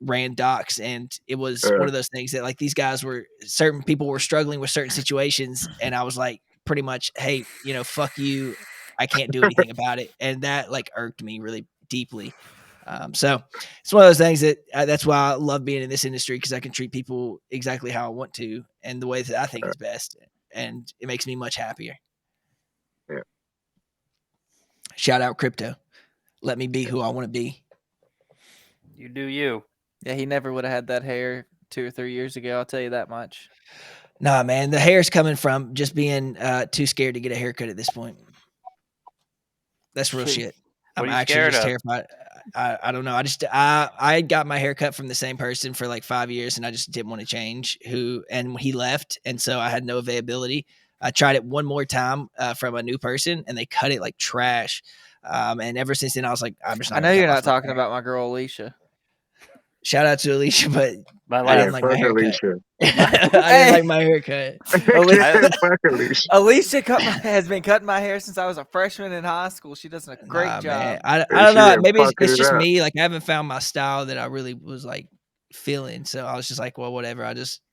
ran docs. And it was one of those things that like these guys certain people were struggling with certain situations. And I was like, pretty much, hey, fuck you. I can't do anything about it. And that like irked me really deeply. So it's one of those things that's why I love being in this industry, because I can treat people exactly how I want to and the way that I think is best. And it makes me much happier. Yeah. Shout out crypto. Let me be who I want to be. You do you. Yeah, he never would have had that hair 2 or 3 years ago. I'll tell you that much. Nah, man, the hair's coming from just being too scared to get a haircut at this point. That's real shit. I'm actually just terrified. I don't know. I got my hair cut from the same person for like 5 years, and I just didn't want to change and he left. And so I had no availability. I tried it one more time from a new person, and they cut it like trash. And ever since then, I was like, I'm just not. I know you're not talking about my girl Alicia. Shout out to Alicia, but I didn't like my haircut. I didn't like my haircut. Alicia has been cutting my hair since I was a freshman in high school. She does a great job. Man. I don't know. Maybe it's just me. Like I haven't found my style that I really was like feeling. So I was just like, well, whatever.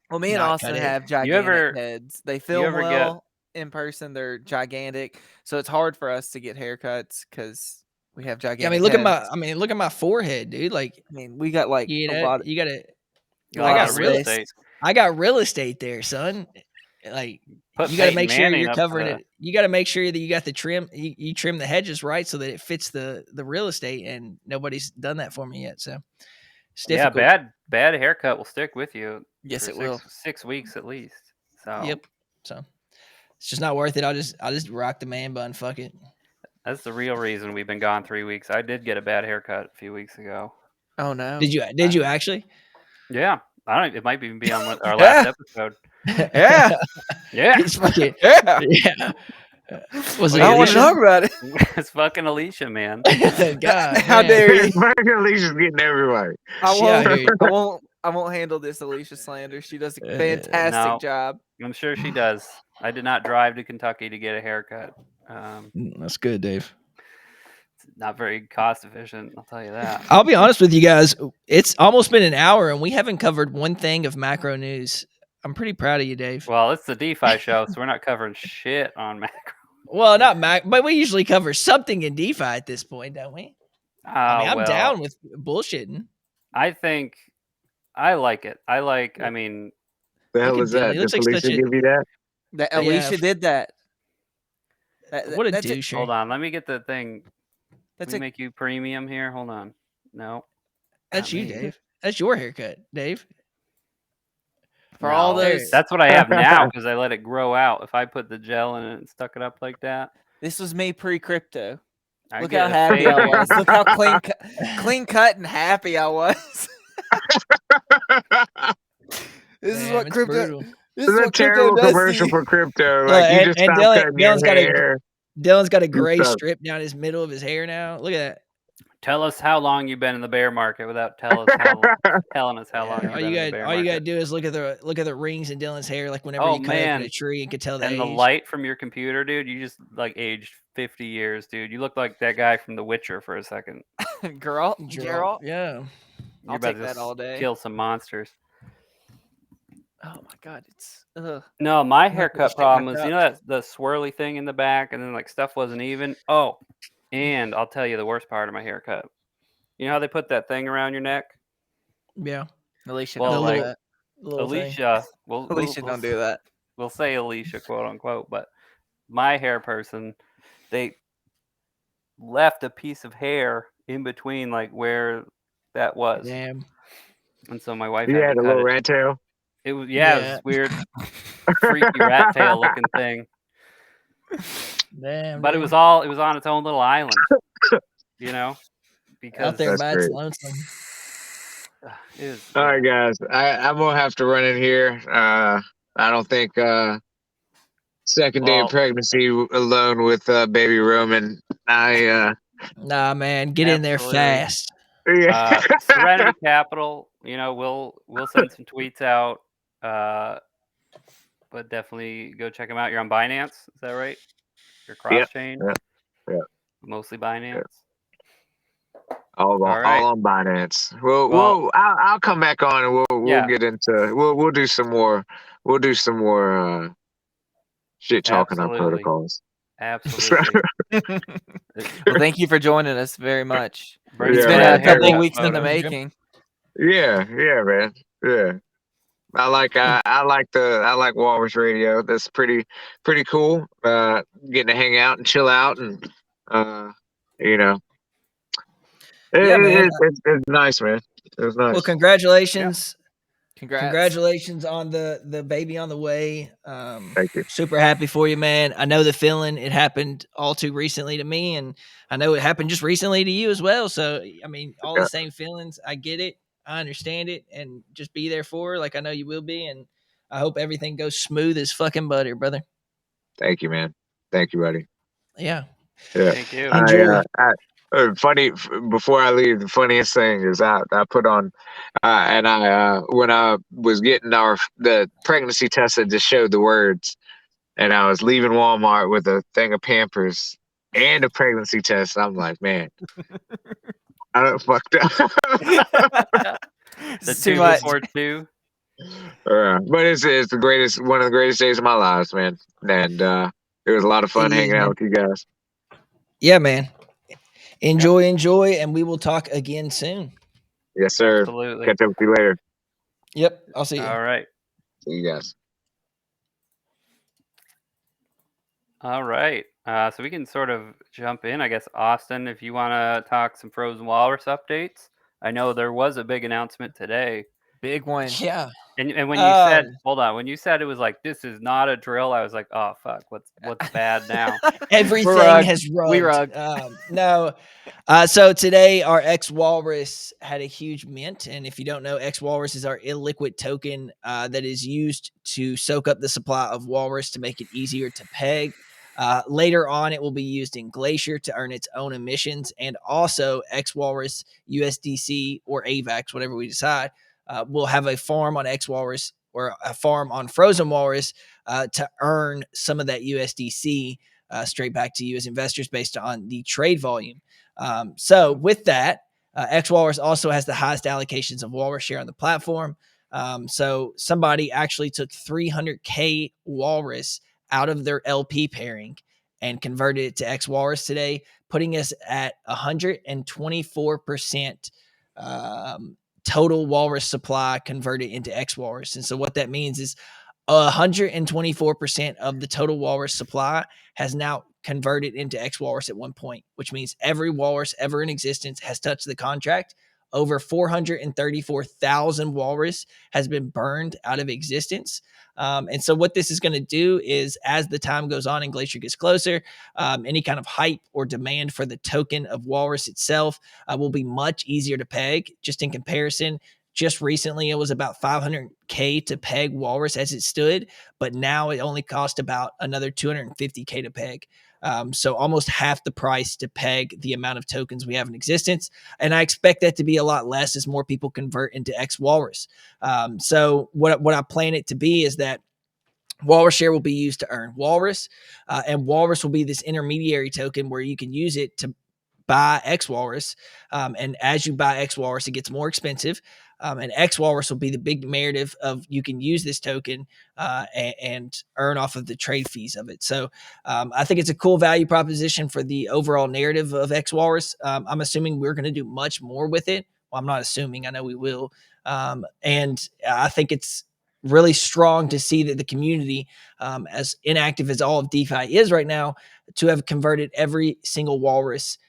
Well, me and Austin have gigantic heads. They film well in person. They're gigantic. So it's hard for us to get haircuts because we have gigantic. Yeah, look at my forehead, dude. Like, we got like a lot. I got real estate there, son. Like Put you got to Peyton make sure Manning you're up to covering the- it. You got to make sure that you got the trim. You trim the hedges right so that it fits the real estate, and nobody's done that for me yet. So it's Yeah, difficult. bad haircut will stick with you. Yes, for it will. 6 weeks at least. So Yep. So it's just not worth it. I'll just rock the man bun. Fuck it. that's the real reason we've been gone 3 weeks. I did get a bad haircut a few weeks ago. Oh no. Did you actually? Yeah, I don't. It might even be on our last episode. Yeah. Yeah, He's fucking Yeah. yeah. Was it I don't want to Alicia? talk about it. it's fucking Alicia, man. God, How damn. dare you? Alicia's getting everybody. I She out won't. here. I won't handle this Alicia slander. She does a Uh, fantastic no. job. I'm sure she does. I did not drive to Kentucky to get a haircut. That's good, Dave. It's not very cost efficient. I'll tell you that. I'll be honest with you guys. It's almost been an hour, and we haven't covered one thing of macro news. I'm pretty proud of you, Dave. Well, it's the DeFi show, so we're not covering shit on macro. Well, not Mac, but we usually cover something in DeFi at this point, don't we? I mean, I'm down with bullshitting. I think I like it. I mean, The hell Look is at that? Billy. It looks Does like Alicia such a- give you that? That Yeah. Alicia did that. What a That's it. douche. hold on. Let me get the thing. That's Let me a make you premium here. Hold on. No. That's not you, me. Dave. That's your haircut, Dave. for all No, those. That's what I have now because I let it grow out. If I put the gel in it and stuck it up like that, This was me pre-crypto. I Look get how a happy fade I here. was. Look how clean cut and happy I was. This is Damn, what it's crypto. brutal. This It's is a what crypto terrible does to commercial you. for crypto. Look, Like you and- just and stop Dylan- cutting your Dylan's got a- hair. Dylan's got a gray stuff. strip down his middle of his hair now. Look at Tell us how long you've been in the bear market without telling us how long that. you've All been you in the got, bear all you got to market. do is look at the rings in Dylan's hair, like whenever Oh, you cut open man. a tree and could tell the And age. the light from your computer, dude, you just like aged 50 years, dude. You look like that guy from The Witcher for a second. Geralt. Yeah. You're I'll about take to that all day. Kill some monsters. Oh my god, it's ugh. No, my have to haircut stick my problem is, cup. you know, that the swirly thing in the back, and then like stuff wasn't even. Oh, and I'll tell you the worst part of my haircut. You know how they put that thing around your neck? Yeah. Alicia, Well, don't the do like, that. little thing. Alicia, Alicia, don't do that. We'll say Alicia, quote unquote, but my hair person, they left a piece of hair in between, like where that was, Damn. and so my wife You had had to a cut little it. rat tail. It was it was Yeah. this weird, freaky rat tail looking thing, Damn. but it dude. was on its own little island, you know, because out there That's by its great. lonesome. it was, All right, guys. I'm gonna have to run in here. I don't think second day Well- of pregnancy alone with baby Roman. Nah, man, get in there Absolutely. fast. Yeah. Serenity Capital, you know, we'll send some tweets out, but definitely go check them out. You're on Binance, is that right? You're cross chain, yeah. mostly Binance. all right. on Binance. Well- I'll come back on and we'll Yeah. get into we'll do some more shit talking on Absolutely. protocols. Absolutely. Well, thank you for joining us very much. Brady It's Yeah, been man. a couple haircut of weeks in the photo. making. Yeah, man. Yeah. I like WLRS Radio. That's pretty cool. Getting to hang out and chill out and you know. Yeah, man. It's nice, man. It was nice. Well, congratulations. Congrats. Congratulations on the baby on the way. Thank you. Super happy for you, man. I know the feeling. It happened all too recently to me, and I know it happened just recently to you as well. So, I mean, all Yeah. the same feelings. I get it. I understand it, and just be there for her, like I know you will be. And I hope everything goes smooth as fucking butter, brother. Thank you, man. Thank you, buddy. Yeah. Yeah. Thank you. Enjoy. Before I leave, the funniest thing is I put on, and when I was getting the pregnancy test, it just showed the words, and I was leaving Walmart with a thing of Pampers and a pregnancy test. I'm like, man, I done fucked up. The It's too 2 much. before 2. But it's the greatest, one of the greatest days of my lives, man. And it was a lot of fun It is, hanging man. out with you guys. Yeah, man. Enjoy, and we will talk again soon. Yes, sir. Absolutely. Catch up with you later. Yep. I'll see you. All right. See you guys. All right. So we can sort of jump in, I guess. Austin, if you want to talk some Frozen Walrus updates. I know there was a big announcement today. Big one. Yeah. And when you said, hold on, when you said it was like, this is not a drill, I was like, oh, fuck, what's bad now? Everything rugged. has rugged. We rugged. No. So today our X Walrus had a huge mint. And if you don't know, X Walrus is our illiquid token that is used to soak up the supply of walrus to make it easier to peg. Later on, it will be used in Glacier to earn its own emissions. And also X Walrus, USDC, or AVAX, whatever we decide, will have a farm on X Walrus or a farm on Frozen Walrus to earn some of that USDC straight back to you as investors based on the trade volume. So with that, X Walrus also has the highest allocations of Walrus share on the platform. So somebody actually took 300K Walrus out of their LP pairing and converted it to X Walrus today, putting us at 124% total Walrus supply converted into X Walrus. And so what that means is 124% of the total Walrus supply has now converted into X Walrus at one point, which means every Walrus ever in existence has touched the contract. Over 434,000 Walrus has been burned out of existence. And so what this is going to do is, as the time goes on and Glacier gets closer, any kind of hype or demand for the token of Walrus itself will be much easier to peg. Just in comparison, just recently it was about 500K to peg Walrus as it stood, but now it only cost about another 250K to peg. So almost half the price to peg the amount of tokens we have in existence. And I expect that to be a lot less as more people convert into X Walrus. So what I plan it to be is that Walrus share will be used to earn Walrus, and Walrus will be this intermediary token where you can use it to buy X Walrus. And as you buy X Walrus, it gets more expensive. And X Walrus will be the big narrative of you can use this token and earn off of the trade fees of it. So I think it's a cool value proposition for the overall narrative of X Walrus. I'm assuming we're going to do much more with it. Well, I'm not assuming. I know we will. And I think it's really strong to see that the community, as inactive as all of DeFi is right now, to have converted every single Walrus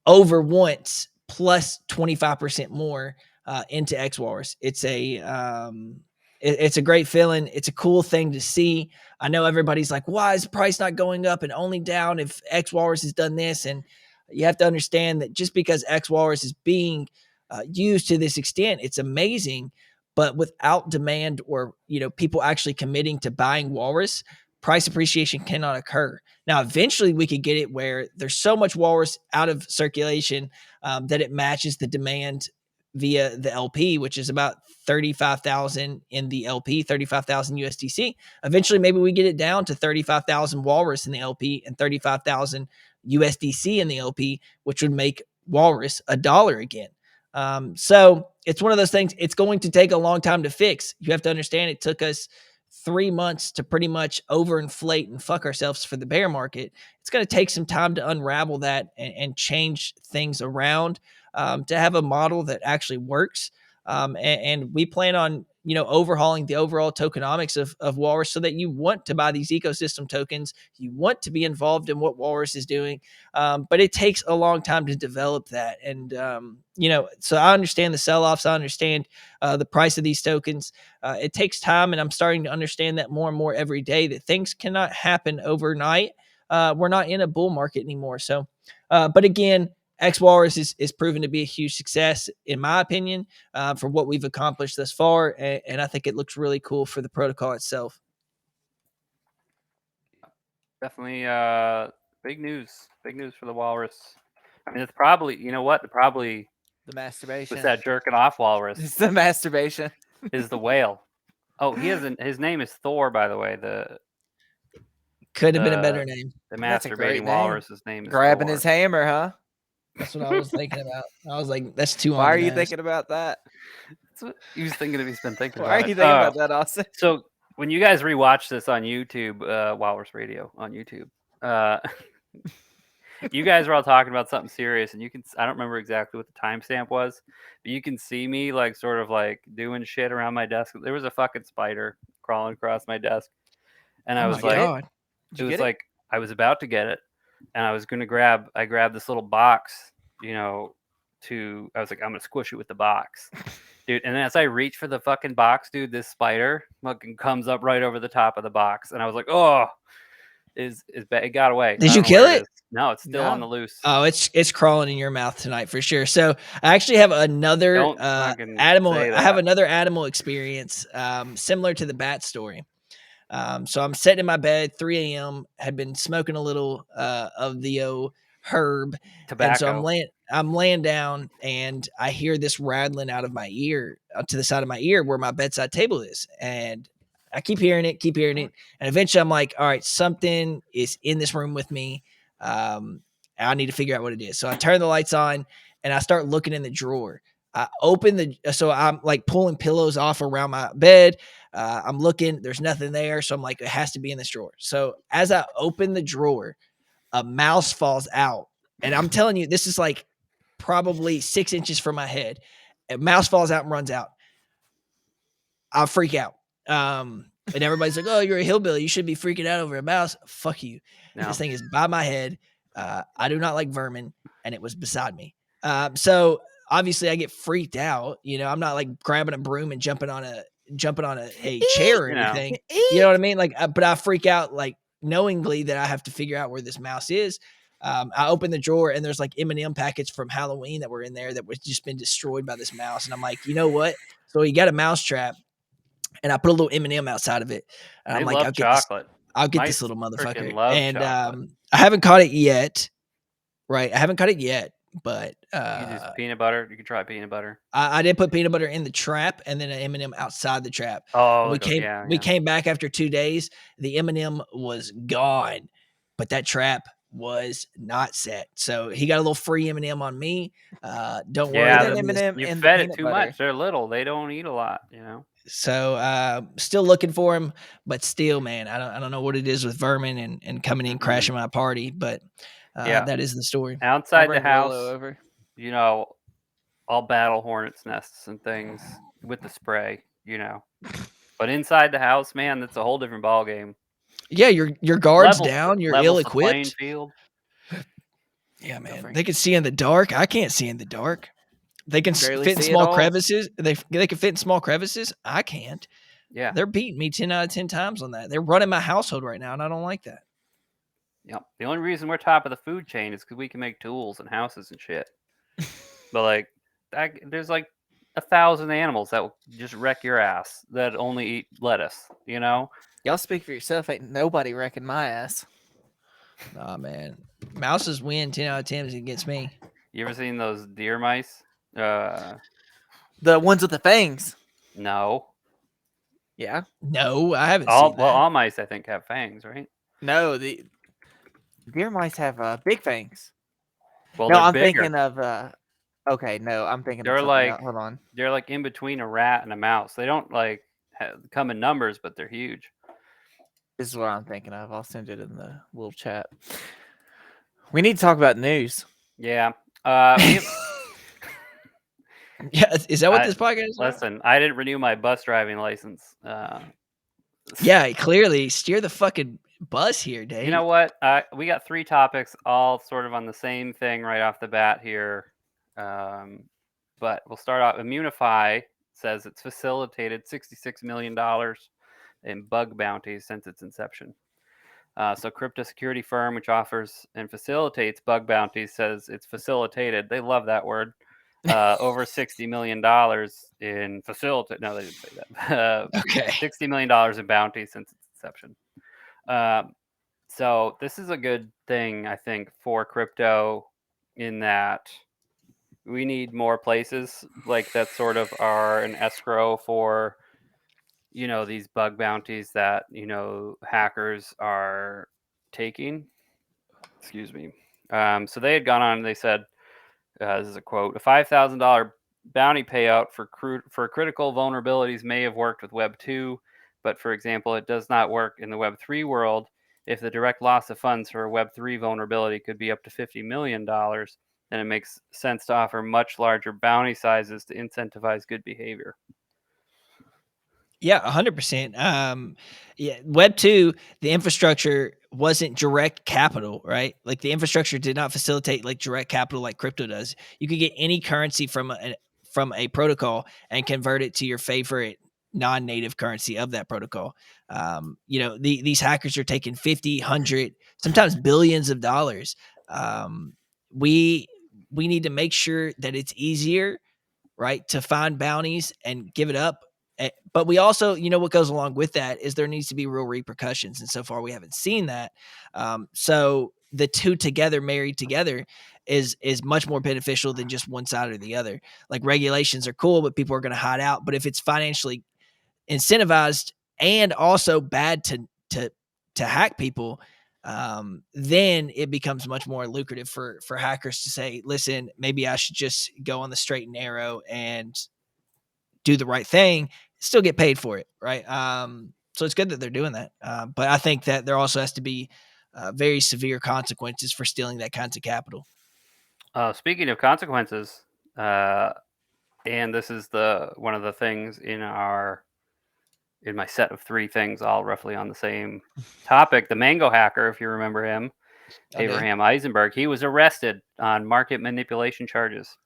over once plus 25% more into X Walrus. It's a great feeling. It's a cool thing to see. I know everybody's like, why is the price not going up and only down if X Walrus has done this? And you have to understand that just because X Walrus is being used to this extent, it's amazing. But without demand or people actually committing to buying Walrus, price appreciation cannot occur. Now, eventually we could get it where there's so much Walrus out of circulation that it matches the demand via the LP, which is about 35,000 in the LP, 35,000 USDC. Eventually, maybe we get it down to 35,000 Walrus in the LP and 35,000 USDC in the LP, which would make Walrus $1 again. So it's one of those things. It's going to take a long time to fix. You have to understand it took us 3 months to pretty much overinflate and fuck ourselves for the bear market. It's going to take some time to unravel that and change things around to have a model that actually works. And we plan on, overhauling the overall tokenomics of Walrus so that you want to buy these ecosystem tokens. You want to be involved in what Walrus is doing. But it takes a long time to develop that. And, so I understand the sell-offs. I understand the price of these tokens. It takes time, and I'm starting to understand that more and more every day, that things cannot happen overnight. We're not in a bull market anymore. So, but again, X Walrus is proven to be a huge success, in my opinion, for what we've accomplished thus far. And I think it looks really cool for the protocol itself. Definitely big news. Big news for the Walrus. I mean, it's probably, probably The masturbation. was that jerking off Walrus. It's the masturbation. Is the whale. Oh, his name is Thor, by the way. Could have been a better name. The That's a great masturbating name. walrus's name is Grabbing Thor. his hammer, huh? That's what I was thinking about. I was like, that's too. Why are you thinking about that? That's what he was thinking of. He's been thinking Why about are you it. thinking about that, Austin? So when you guys rewatch this on YouTube, WLRS Radio on YouTube, you guys were all talking about something serious, and I don't remember exactly what the timestamp was, but you can see me sort of doing shit around my desk. There was a fucking spider crawling across my desk, and I was like, God. it was like I was about to get it, and I grabbed this little box, I was like, I'm gonna squish it with the box, dude. And then as I reach for the fucking box, dude, this spider fucking comes up right over the top of the box, and I was like, oh, is bad. It got away. Did you kill it? No, it's still on the loose. Oh, it's crawling in your mouth tonight for sure. So I actually have another Don't fucking animal. say I have that. another animal experience, similar to the bat story. So I'm sitting in my bed, 3 a.m. Had been smoking a little of the herb, Tobacco. and so I'm laying down, and I hear this rattling out of my ear, to the side of my ear where my bedside table is, and I keep hearing it, and eventually I'm like, all right, something is in this room with me. I need to figure out what it is. So I turn the lights on, and I start looking in the drawer. I open so I'm like pulling pillows off around my bed. I'm looking, there's nothing there. So I'm like, it has to be in this drawer. So as I open the drawer, a mouse falls out. And I'm telling you, this is like probably 6 inches from my head. A mouse falls out and runs out. I'll freak out. And everybody's like, oh, you're a hillbilly. You should be freaking out over a mouse. Fuck you. No. This thing is by my head. I do not like vermin, and it was beside me. So obviously I get freaked out. I'm not like grabbing a broom and jumping on a chair or anything. You know what I mean? Like, but I freak out, like knowingly that I have to figure out where this mouse is. I open the drawer, and there's like M&M packets from Halloween that were in there that was just been destroyed by this mouse. And I'm like, you know what? So you got a mouse trap, and I put a little M&M outside of it. And I'm like, I'll get this little motherfucker. And I haven't caught it yet. Right. I haven't caught it yet, but you can use peanut butter. You can try peanut butter. I did put peanut butter in the trap, and then an M&M outside the trap. Oh, we came back after 2 days. The M&M was gone, but that trap was not set. So he got a little free M&M on me. Don't worry. That M&M you fed it too much. They're little. They don't eat a lot, So still looking for him, but still, man, I don't know what it is with vermin and coming in crashing my party, but that is the story. Outside the house, all battle hornets nests and things with the spray, But inside the house, man, that's a whole different ball game. Yeah, your guard's down, you're ill-equipped. Field. Yeah, man. They can see in the dark. I can't see in the dark. They can fit in small crevices. They can fit in small crevices. I can't. Yeah. They're beating me 10 out of 10 times on that. They're running my household right now, and I don't like that. Yep. The only reason we're top of the food chain is because we can make tools and houses and shit. But there's like 1,000 animals that will just wreck your ass that only eat lettuce, Y'all speak for yourself. Ain't nobody wrecking my ass. Nah, man. Mouses win 10 out of 10 against me. You ever seen those deer mice? The ones with the fangs. No. Yeah. No, I haven't seen that. Well, all mice, I think, have fangs, right? No, the deer mice have big fangs. Well, no, I'm bigger. Thinking of. Okay, no, I'm thinking. They're of hold on. They're like in between a rat and a mouse. They don't come in numbers, but they're huge. This is what I'm thinking of. I'll send it in the little chat. We need to talk about news. Yeah. Yeah, is that what this podcast is? Listen, I didn't renew my bus driving license. Yeah, clearly steer the fucking bus here, Dave. You know what? We got 3 topics, all sort of on the same thing right off the bat here. But we'll start off. Immunify says it's facilitated $66 million in bug bounties since its inception. So crypto security firm, which offers and facilitates bug bounties, says it's facilitated. They love that word. Over $60 million in facilitate. No, they didn't say that. Okay. $60 million in bounties since its inception. So this is a good thing, I think, for crypto in that we need more places like that sort of are an escrow for, these bug bounties that, hackers are taking. Excuse me. So they had gone on and they said, this is a quote, a $5,000 bounty payout for critical vulnerabilities may have worked with Web 2, but for example, it does not work in the Web 3 world. If the direct loss of funds for a Web 3 vulnerability could be up to $50 million, then it makes sense to offer much larger bounty sizes to incentivize good behavior. Yeah, 100%. Yeah, Web 2, the infrastructure wasn't direct capital, right? Like the infrastructure did not facilitate like direct capital like crypto does. You could get any currency from a protocol and convert it to your favorite non-native currency of that protocol. These hackers are taking 50, 100, sometimes billions of dollars. We need to make sure that it's easier, right, to find bounties and give it up. But we also, what goes along with that is there needs to be real repercussions. And so far we haven't seen that. So the two together, married together, is much more beneficial than just one side or the other. Like regulations are cool, but people are going to hide out. But if it's financially incentivized and also bad to hack people, then it becomes much more lucrative for hackers to say, listen, maybe I should just go on the straight and narrow and do the right thing, still get paid for it, right? So it's good that they're doing that. But I think that there also has to be very severe consequences for stealing that kinds of capital. Speaking of consequences, and this is one of the things in my set of 3 things, all roughly on the same topic. The Mango hacker, if you remember him, Abraham Eisenberg, he was arrested on market manipulation charges.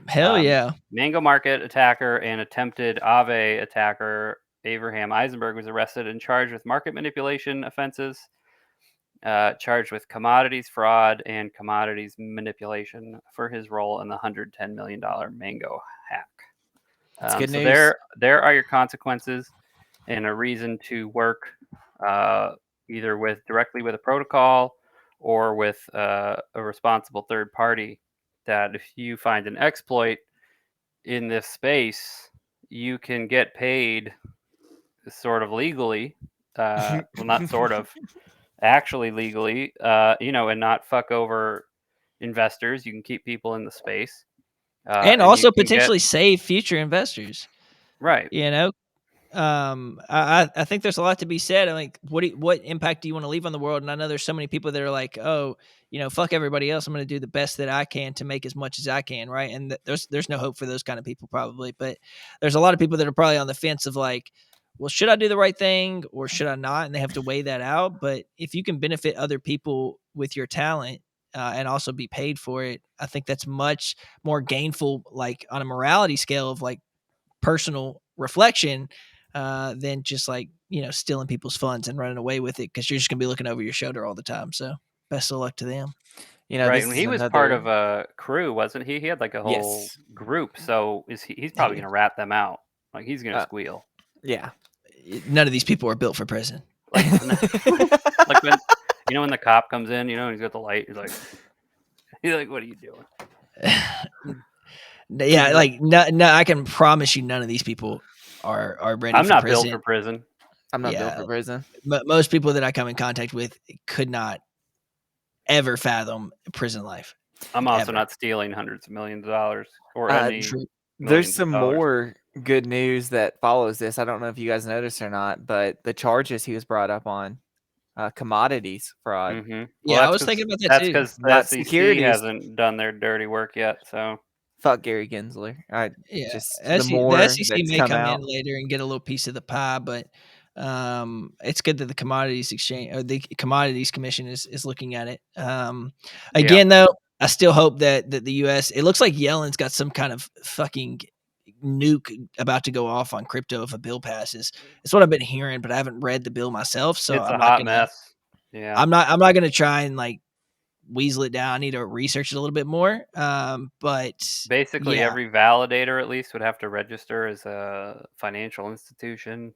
Hell yeah. Mango market attacker and attempted Aave attacker Abraham Eisenberg was arrested and charged with market manipulation offenses, charged with commodities fraud and commodities manipulation for his role in the $110 million Mango hack. That's good news. So there are your consequences and a reason to work either directly with a protocol or with a responsible third party. That if you find an exploit in this space, you can get paid sort of legally, well, not sort of, actually legally, and not fuck over investors. You can keep people in the space. And also potentially save future investors. Right. I think there's a lot to be said. Like, what impact do you want to leave on the world? And I know there's so many people that are like, oh, fuck everybody else. I'm going to do the best that I can to make as much as I can, right? And there's no hope for those kind of people probably. But there's a lot of people that are probably on the fence of like, well, should I do the right thing or should I not? And they have to weigh that out. But if you can benefit other people with your talent and also be paid for it, I think that's much more gainful, like on a morality scale of like personal reflection than just like, stealing people's funds and running away with it because you're just going to be looking over your shoulder all the time. So best of luck to them. Right. And he was part of a crew, wasn't he? He had like a whole group. So he's probably going to rat them out. Like he's going to squeal. Yeah. None of these people are built for prison. Like when, when the cop comes in, and he's got the light, he's like, what are you doing? Yeah, like no, I can promise you, none of these people are ready. I'm for not prison. built for prison. I'm not built for prison. But most people that I come in contact with could not ever fathom prison life. I'm also not stealing hundreds of millions of dollars or any. There's some more good news that follows this. I don't know if you guys noticed or not, but the charges he was brought up on, commodities fraud. Mm-hmm. Well, yeah, I was thinking about that too. That's because the SEC hasn't done their dirty work yet. So fuck Gary Gensler. The SEC may come in later and get a little piece of the pie, but it's good that the Commodities Exchange or the Commodities Commission is looking at it. Though, I still hope that the U.S. It looks like Yellen's got some kind of fucking nuke about to go off on crypto if a bill passes. It's what I've been hearing, but I haven't read the bill myself. So it's a hot mess. Yeah, I'm not going to try and like weasel it down. I need to research it a little bit more. But basically, every validator at least would have to register as a financial institution,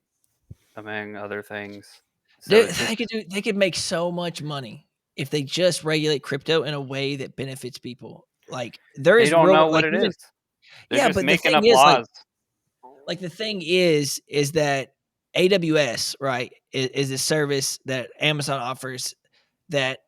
among other things. So they could make so much money if they just regulate crypto in a way that benefits people. Like they don't know what it is. They're just making up laws. Like the thing is that AWS, right, is a service that Amazon offers that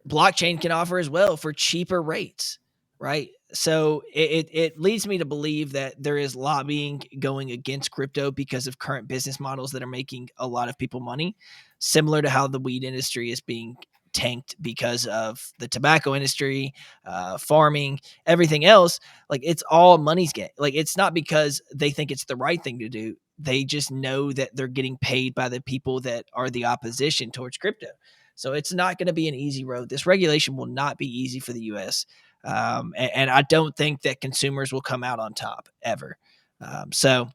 blockchain can offer as well for cheaper rates, right? So it leads me to believe that there is lobbying going against crypto because of current business models that are making a lot of people money, similar to how the weed industry is being tanked because of the tobacco industry, farming, everything else. Like it's all money's game. Like it's not because they think it's the right thing to do. they just know that they're getting paid by the people that are the opposition towards crypto. So it's not going to be an easy road. This regulation will not be easy for the U.S. And I don't think that consumers will come out on top ever. So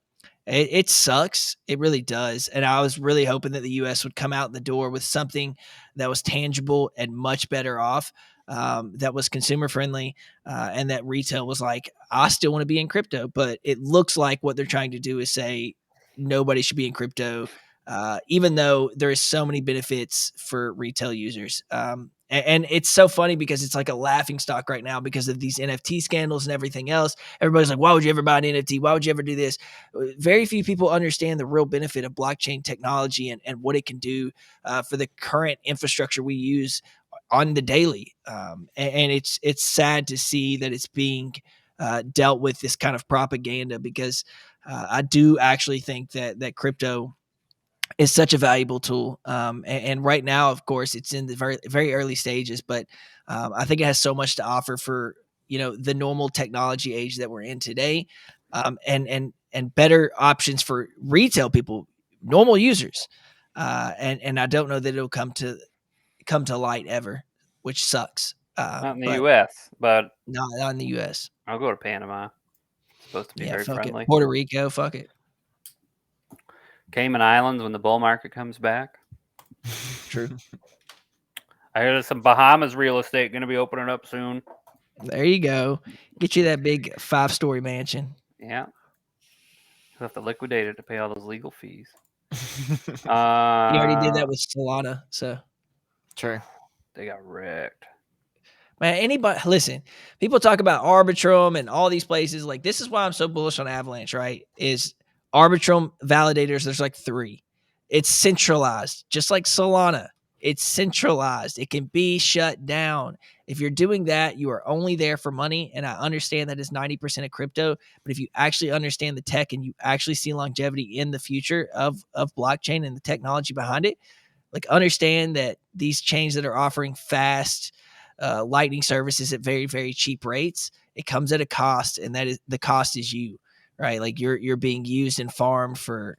it sucks. It really does. And I was really hoping that the U.S. would come out the door with something that was tangible and much better off, that was consumer friendly, and that retail was like, I still want to be in crypto. But it looks like what they're trying to do is say nobody should be in crypto, even though there is so many benefits for retail users. And it's so funny because it's like a laughing stock right now because of these NFT scandals and everything else. Everybody's like, why would you ever buy an NFT? Why would you ever do this? Very few people understand the real benefit of blockchain technology and what it can do for the current infrastructure we use on the daily. And it's sad to see that it's being dealt with this kind of propaganda, because I do actually think that crypto is such a valuable tool. And right now, of course, it's in the very, very early stages, but I think it has so much to offer for, the normal technology age that we're in today, and better options for retail people, normal users. And I don't know that it'll come to light ever, which sucks. Not in the U.S., but not in the U.S. I'll go to Panama. It's supposed to be very fuck friendly. It. Puerto Rico, fuck it. Cayman Islands when the bull market comes back. True. I hear there's some Bahamas real estate going to be opening up soon. There you go. Get you that big 5-story mansion. Yeah. You'll have to liquidate it to pay all those legal fees. You already did that with Solana, so. True. They got wrecked. Man, anybody, listen, people talk about Arbitrum and all these places. Like, this is why I'm so bullish on Avalanche, right? Is Arbitrum validators, there's like 3. It's centralized, just like Solana. It's centralized. It can be shut down. If you're doing that, you are only there for money. And I understand that is 90% of crypto. But if you actually understand the tech and you actually see longevity in the future of blockchain and the technology behind it, like, understand that these chains that are offering fast lightning services at very, very cheap rates, it comes at a cost, and that is the cost is you, right? Like, you're being used and farmed for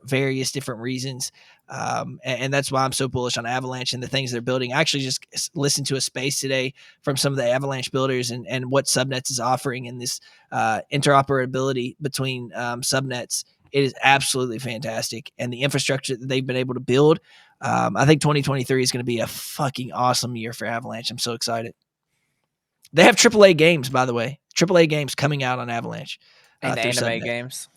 various different reasons. And that's why I'm so bullish on Avalanche and the things they're building. I actually just listened to a space today from some of the Avalanche builders and what Subnets is offering in this interoperability between subnets. It is absolutely fantastic. And the infrastructure that they've been able to build, I think 2023 is going to be a fucking awesome year for Avalanche. I'm so excited. They have AAA games, by the way. AAA games coming out on Avalanche. And through anime Subnet. games,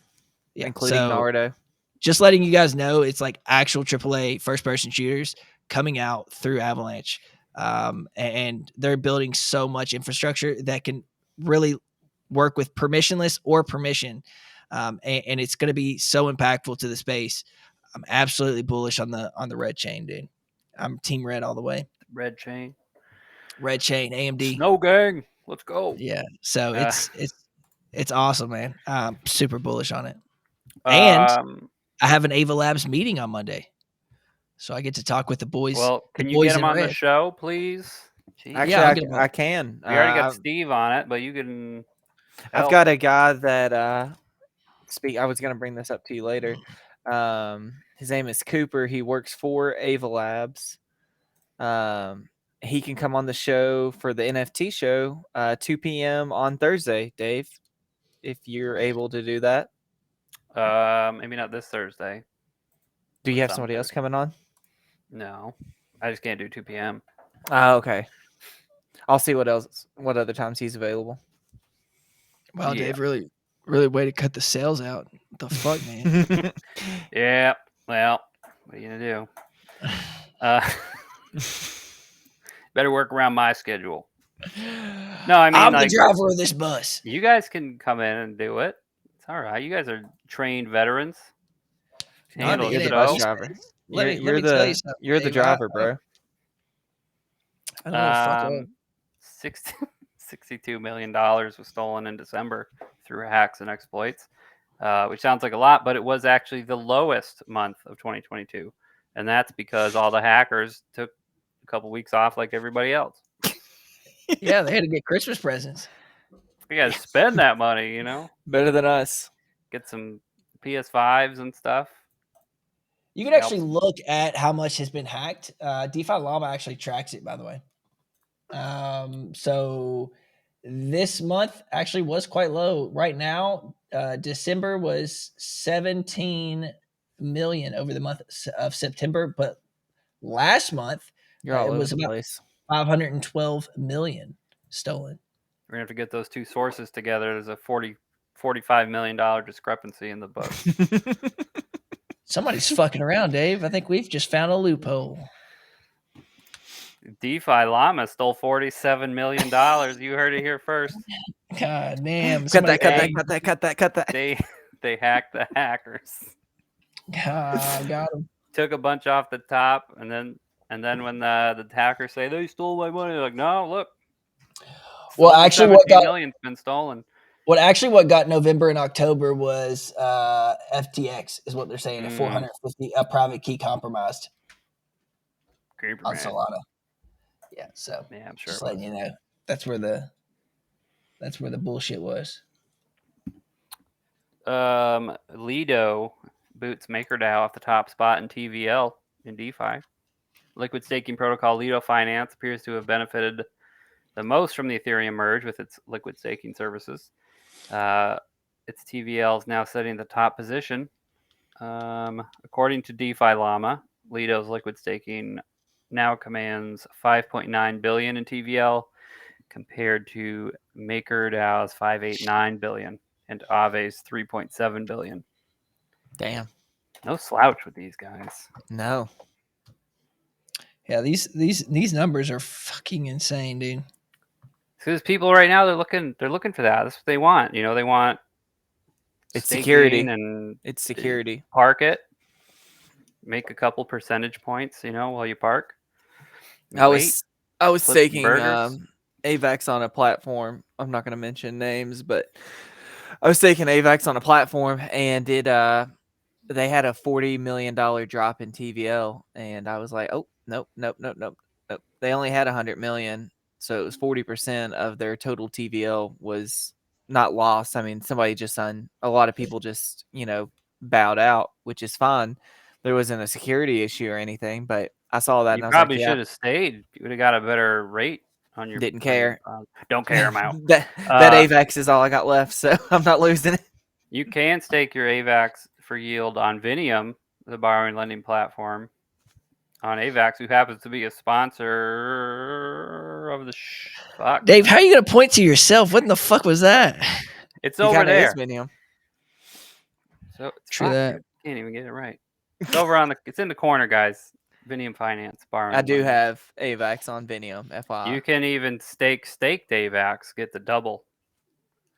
Yeah, including Naruto. Just letting you guys know, it's like actual AAA first-person shooters coming out through Avalanche. And they're building so much infrastructure that can really work with permissionless or permission. And it's going to be so impactful to the space. I'm absolutely bullish on the red chain, dude. I'm team red all the way. Red chain. Red chain, AMD. Snow gang. Let's go. Yeah. So it's awesome, man. I'm super bullish on it. And I have an Ava Labs meeting on Monday, so I get to talk with the boys. Well, can you get him on the show, please? Jeez. Actually, I can. We already got Steve on it, but you can. I've got a guy that I was going to bring this up to you later. His name is Cooper. He works for Ava Labs. He can come on the show for the NFT show, 2 p.m. on Thursday, Dave, if you're able to do that. Maybe not this Thursday. Do you have somebody else coming on? No, I just can't do 2 p.m. Okay. I'll see what other times he's available. Wow, yeah. Dave, really way to cut the sales out. What the fuck, man? Yeah. Well, what are you gonna do? Better work around my schedule. No, I mean, I'm the driver of this bus. You guys can come in and do it. It's all right. You guys are trained veterans. You're the bus driver. You're the driver, bro. I don't know. $62 million was stolen in December through hacks and exploits, which sounds like a lot, but it was actually the lowest month of 2022. And that's because all the hackers took a couple weeks off like everybody else. Yeah, they had to get Christmas presents. We got to spend that money, Better than us. Get some PS5s and stuff. You can actually look at how much has been hacked. DeFi Llama actually tracks it, by the way. So this month actually was quite low. Right now, December was 17 million over the month of September, but last month You're all it over was the about place. 512 million stolen. We're gonna have to get those two sources together. There's a $45 million discrepancy in the book. Somebody's fucking around, Dave. I think we've just found a loophole. DeFi Llama stole $47 million. You heard it here first. God damn. Cut that. They hacked the hackers. Got him. Took a bunch off the top, and then when the hackers say they stole my money, they're like, no, look. Well, actually, what million's been stolen. What got November and October was FTX is what they're saying. At 450, a private key compromised on Solana. Yeah, so yeah, I'm sure. Just letting you know, that's where the bullshit was. Lido boots MakerDAO off the top spot in TVL in DeFi. Liquid staking protocol Lido Finance appears to have benefited the most from the Ethereum merge with its liquid staking services. Its TVL is now sitting in the top position. According to DeFi Llama, Lido's liquid staking now commands 5.9 billion in TVL compared to MakerDAO's 5.89 billion and Aave's 3.7 billion. Damn. No slouch with these guys. No. Yeah, these numbers are fucking insane, dude. Because people right now they're looking for that. That's what they want. You know, they want it's security and it's security. Park it. Make a couple percentage points, you know, while you park. I was staking AVAX on a platform. I'm not going to mention names, but I was staking AVAX on a platform, and they had a $40 million drop in TVL, and I was like, oh, nope. They only had 100 million, so it was 40% of their total TVL was not lost. I mean, a lot of people just, bowed out, which is fine. There wasn't a security issue or anything, but I saw that. You probably should have stayed. You would have got a better rate on your. Didn't care. Don't care. I'm out. that AVAX is all I got left, so I'm not losing it. You can stake your AVAX for yield on Vinium, the borrowing and lending platform, on AVAX, who happens to be a sponsor of the fuck. Dave, how are you going to point to yourself? What in the fuck was that? It's over there. Vinium. So it's true that. Can't even get it right. It's over it's in the corner, guys. Vinium Finance borrowing. I do have AVAX on Vinium, FYI. You can even staked AVAX, get the double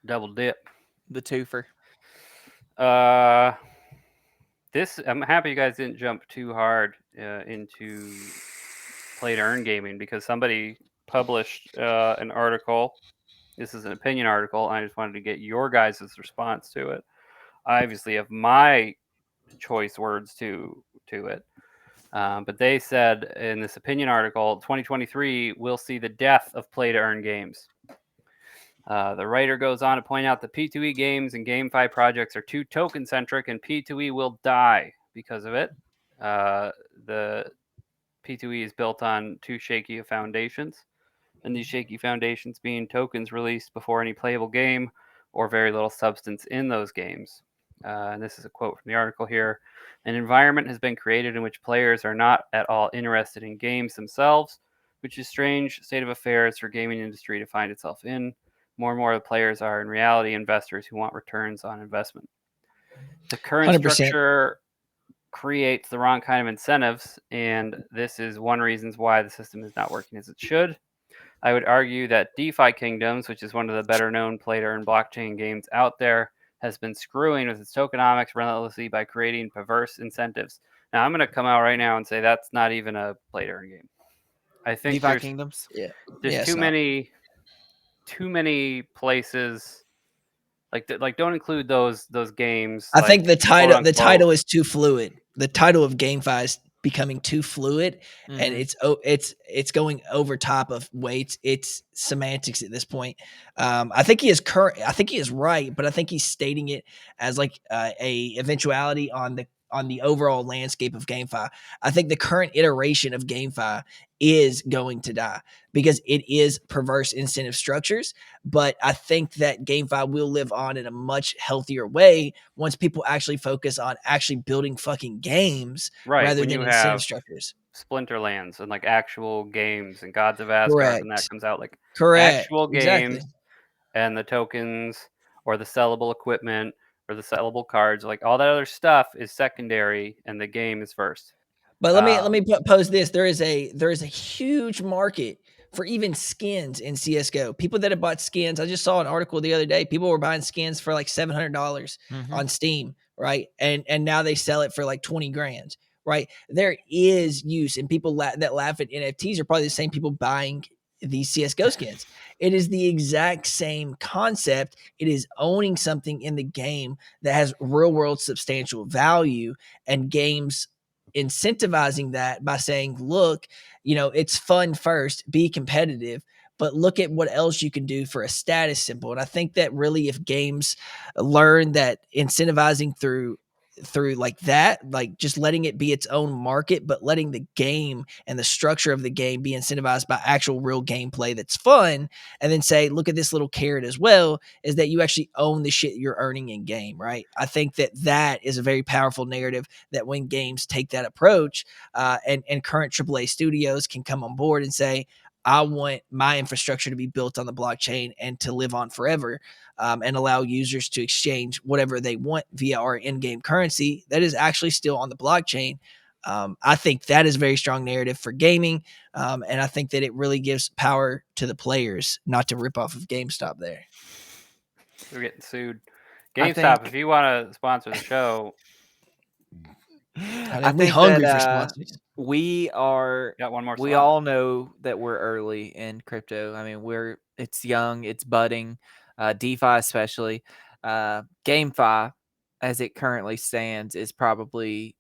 dip. The twofer. I'm happy you guys didn't jump too hard into play to earn gaming, because somebody published an article. This is an opinion article. And I just wanted to get your guys' response to it. I obviously have my choice words to it. But they said in this opinion article, 2023 will see the death of play-to-earn games. The writer goes on to point out that P2E games and GameFi projects are too token-centric, and P2E will die because of it. The P2E is built on too shaky of foundations, and these shaky foundations being tokens released before any playable game or very little substance in those games. And this is a quote from the article here. An environment has been created in which players are not at all interested in games themselves, which is a strange state of affairs for gaming industry to find itself in. More and more of the players are in reality investors who want returns on investment. The current 100%. Structure creates the wrong kind of incentives, and this is one reason why the system is not working as it should. I would argue that DeFi Kingdoms, which is one of the better known play-to-earn blockchain games out there, has been screwing with its tokenomics relentlessly by creating perverse incentives. Now, I'm going to come out right now and say that's not even a play-to-earn game. I think DeFi Kingdoms? There's too many places. Like don't include those games. I think the title is too fluid. The title of GameFi is becoming too fluid, and it's going over top of weights. It's semantics at this point. I think he is I think he is right, but I think he's stating it as like a eventuality on the overall landscape of GameFi. I think the current iteration of GameFi is going to die because it is perverse incentive structures. But I think that GameFi will live on in a much healthier way once people actually focus on actually building fucking games rather when than you incentive have structures. Splinterlands and like actual games and Gods of Asgard when that Correct. comes out, like Correct. actual Exactly. games and the tokens or the sellable equipment or the sellable cards, like all that other stuff is secondary and the game is first. But let me pose this: there is a huge market for even skins in CS:GO. People that have bought skins. I just saw an article the other day. People were buying skins for like $700 on Steam, right? And now they sell it for like 20 grand, right? There is use, and people that laugh at NFTs are probably the same people buying these CS:GO skins. It is the exact same concept. It is owning something in the game that has real world substantial value, and games incentivizing that by saying, look, it's fun first, be competitive, but look at what else you can do for a status symbol. And I think that really, if games learn that incentivizing through like that, like just letting it be its own market, but letting the game and the structure of the game be incentivized by actual real gameplay that's fun, and then say, look at this little carrot as well, is that you actually own the shit you're earning in game, right? I think that is a very powerful narrative, that when games take that approach, and current AAA studios can come on board and say, I want my infrastructure to be built on the blockchain and to live on forever, and allow users to exchange whatever they want via our in-game currency that is actually still on the blockchain. I think that is a very strong narrative for gaming, and I think that it really gives power to the players, not to rip off of GameStop there. We're getting sued. GameStop, if you want to sponsor the show, I mean, we're hungry for sponsors. We are. Got one more We slot. all know that we're early in crypto. I mean, it's young, it's budding, DeFi especially. GameFi, as it currently stands, is probably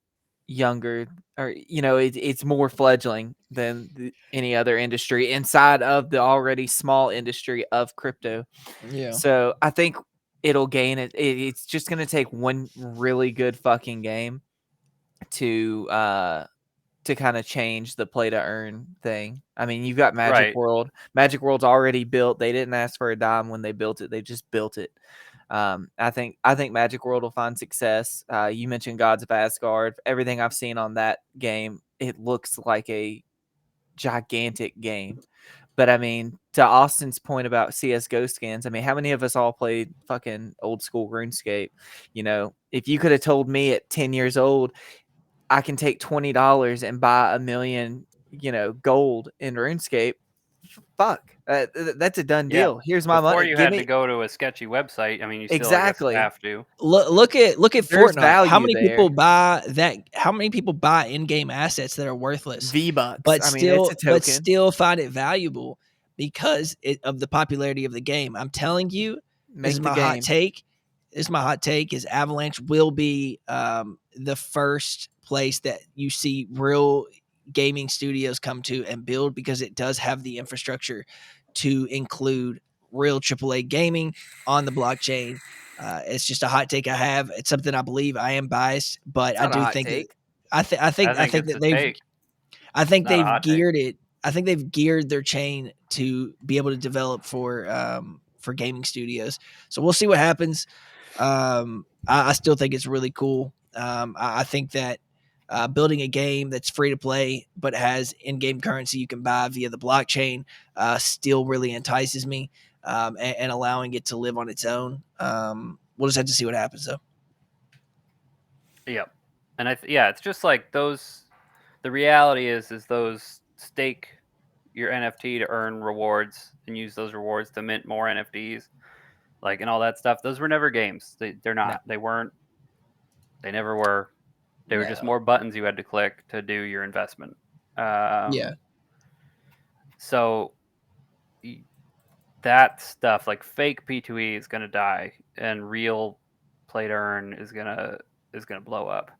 younger, or it's more fledgling than any other industry inside of the already small industry of crypto. Yeah. So I think it'll gain it. It's just going to take one really good fucking game to kind of change the play to earn thing. I mean, you've got Magic World. Magic World's already built. They didn't ask for a dime when they built it. They just built it. I think Magic World will find success. You mentioned Gods of Asgard. Everything I've seen on that game, it looks like a gigantic game. But I mean, to Austin's point about CS:GO skins, I mean, how many of us all played fucking old school RuneScape? If you could have told me at 10 years old, I can take $20 and buy 1 million, gold in RuneScape. Fuck, that's a done deal. Here's my money. Before you had to go to a sketchy website. I mean, you still I guess, have to. Look at There's Fortnite. How many there. people buy that? How many people buy in-game assets that are worthless? V-Bucks, but still find it valuable because of the popularity of the game. I'm telling you, this is my hot take. Is Avalanche will be the first place that you see real gaming studios come to and build, because it does have the infrastructure to include real AAA gaming on the blockchain. It's just a hot take I have. It's something I believe. I am biased, but I do think that I think that they've geared it. I think they've geared their chain to be able to develop for gaming studios. So we'll see what happens. I still think it's really cool. I think that building a game that's free to play but has in-game currency you can buy via the blockchain still really entices me, and allowing it to live on its own. We'll just have to see what happens, though. Yep. And it's just like those. The reality is those stake your NFT to earn rewards and use those rewards to mint more NFTs, like, and all that stuff. Those were never games. They're not. No. They weren't. They never were. They were just more buttons you had to click to do your investment. So that stuff, like fake P2E, is gonna die, and real play to earn is gonna blow up.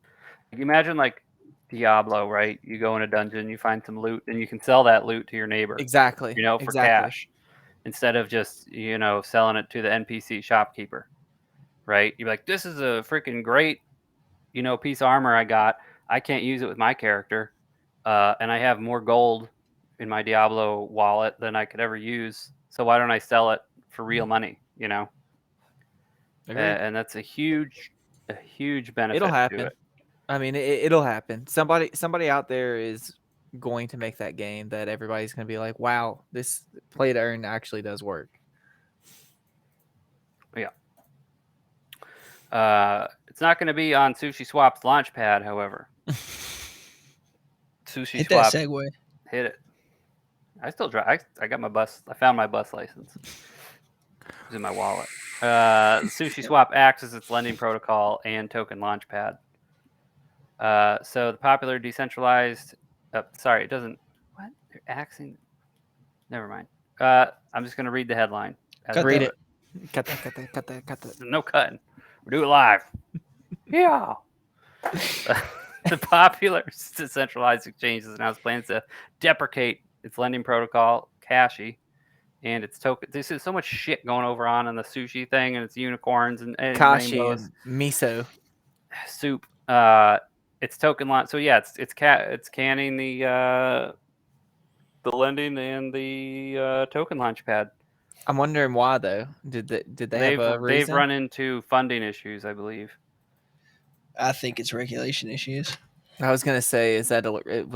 Like, imagine like Diablo, right? You go in a dungeon, you find some loot, and you can sell that loot to your neighbor, Exactly. for cash, instead of just, selling it to the NPC shopkeeper, right? You're like, this is a freaking great, piece of armor I got. I can't use it with my character, and I have more gold in my Diablo wallet than I could ever use. So why don't I sell it for real money? And that's a huge benefit It'll to happen. it. I mean, it'll happen. Somebody out there is going to make that game that everybody's going to be like, wow, this play to earn actually does work. Yeah. It's not going to be on Sushi Swap's launchpad, however. Sushi Hit Swap, that segue. hit it. I still drive. I got my bus. I found my bus license. It's in my wallet. Sushi Swap acts as its lending protocol and token launchpad. So the popular decentralized. Sorry, it doesn't. What? They're axing. Never mind. I'm just going to read the headline. Read it. Cut that. No cutting. We'll do it live. Yeah. The popular decentralized exchange has announced plans to deprecate its lending protocol, Kashi, and its token. There's so much shit going on the sushi thing, and its unicorns and Kashi rainbows. and miso Soup. Its token launch. So yeah, it's canning the lending and the token launchpad. I'm wondering why though. Did they have a reason? They've run into funding issues, I believe. I think it's regulation issues. I was gonna say, was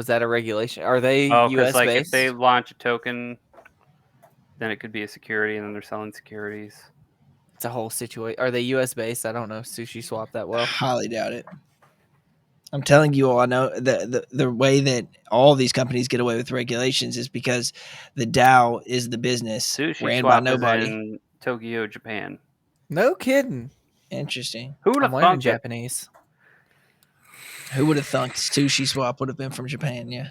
that a regulation? Are they U.S. like based? if they launch a token, then it could be a security, and then they're selling securities. It's a whole situation. Are they U.S. based? I don't know Sushi Swap that well. Highly doubt it. I'm telling you all, I know the way that all these companies get away with regulations is because the DAO is the business Sushi ran Swap by nobody. is in Tokyo, Japan. No kidding. Interesting. Who would I'm have learning thunk it? Japanese. Who would have thunk Sushi Swap would have been from Japan? Yeah.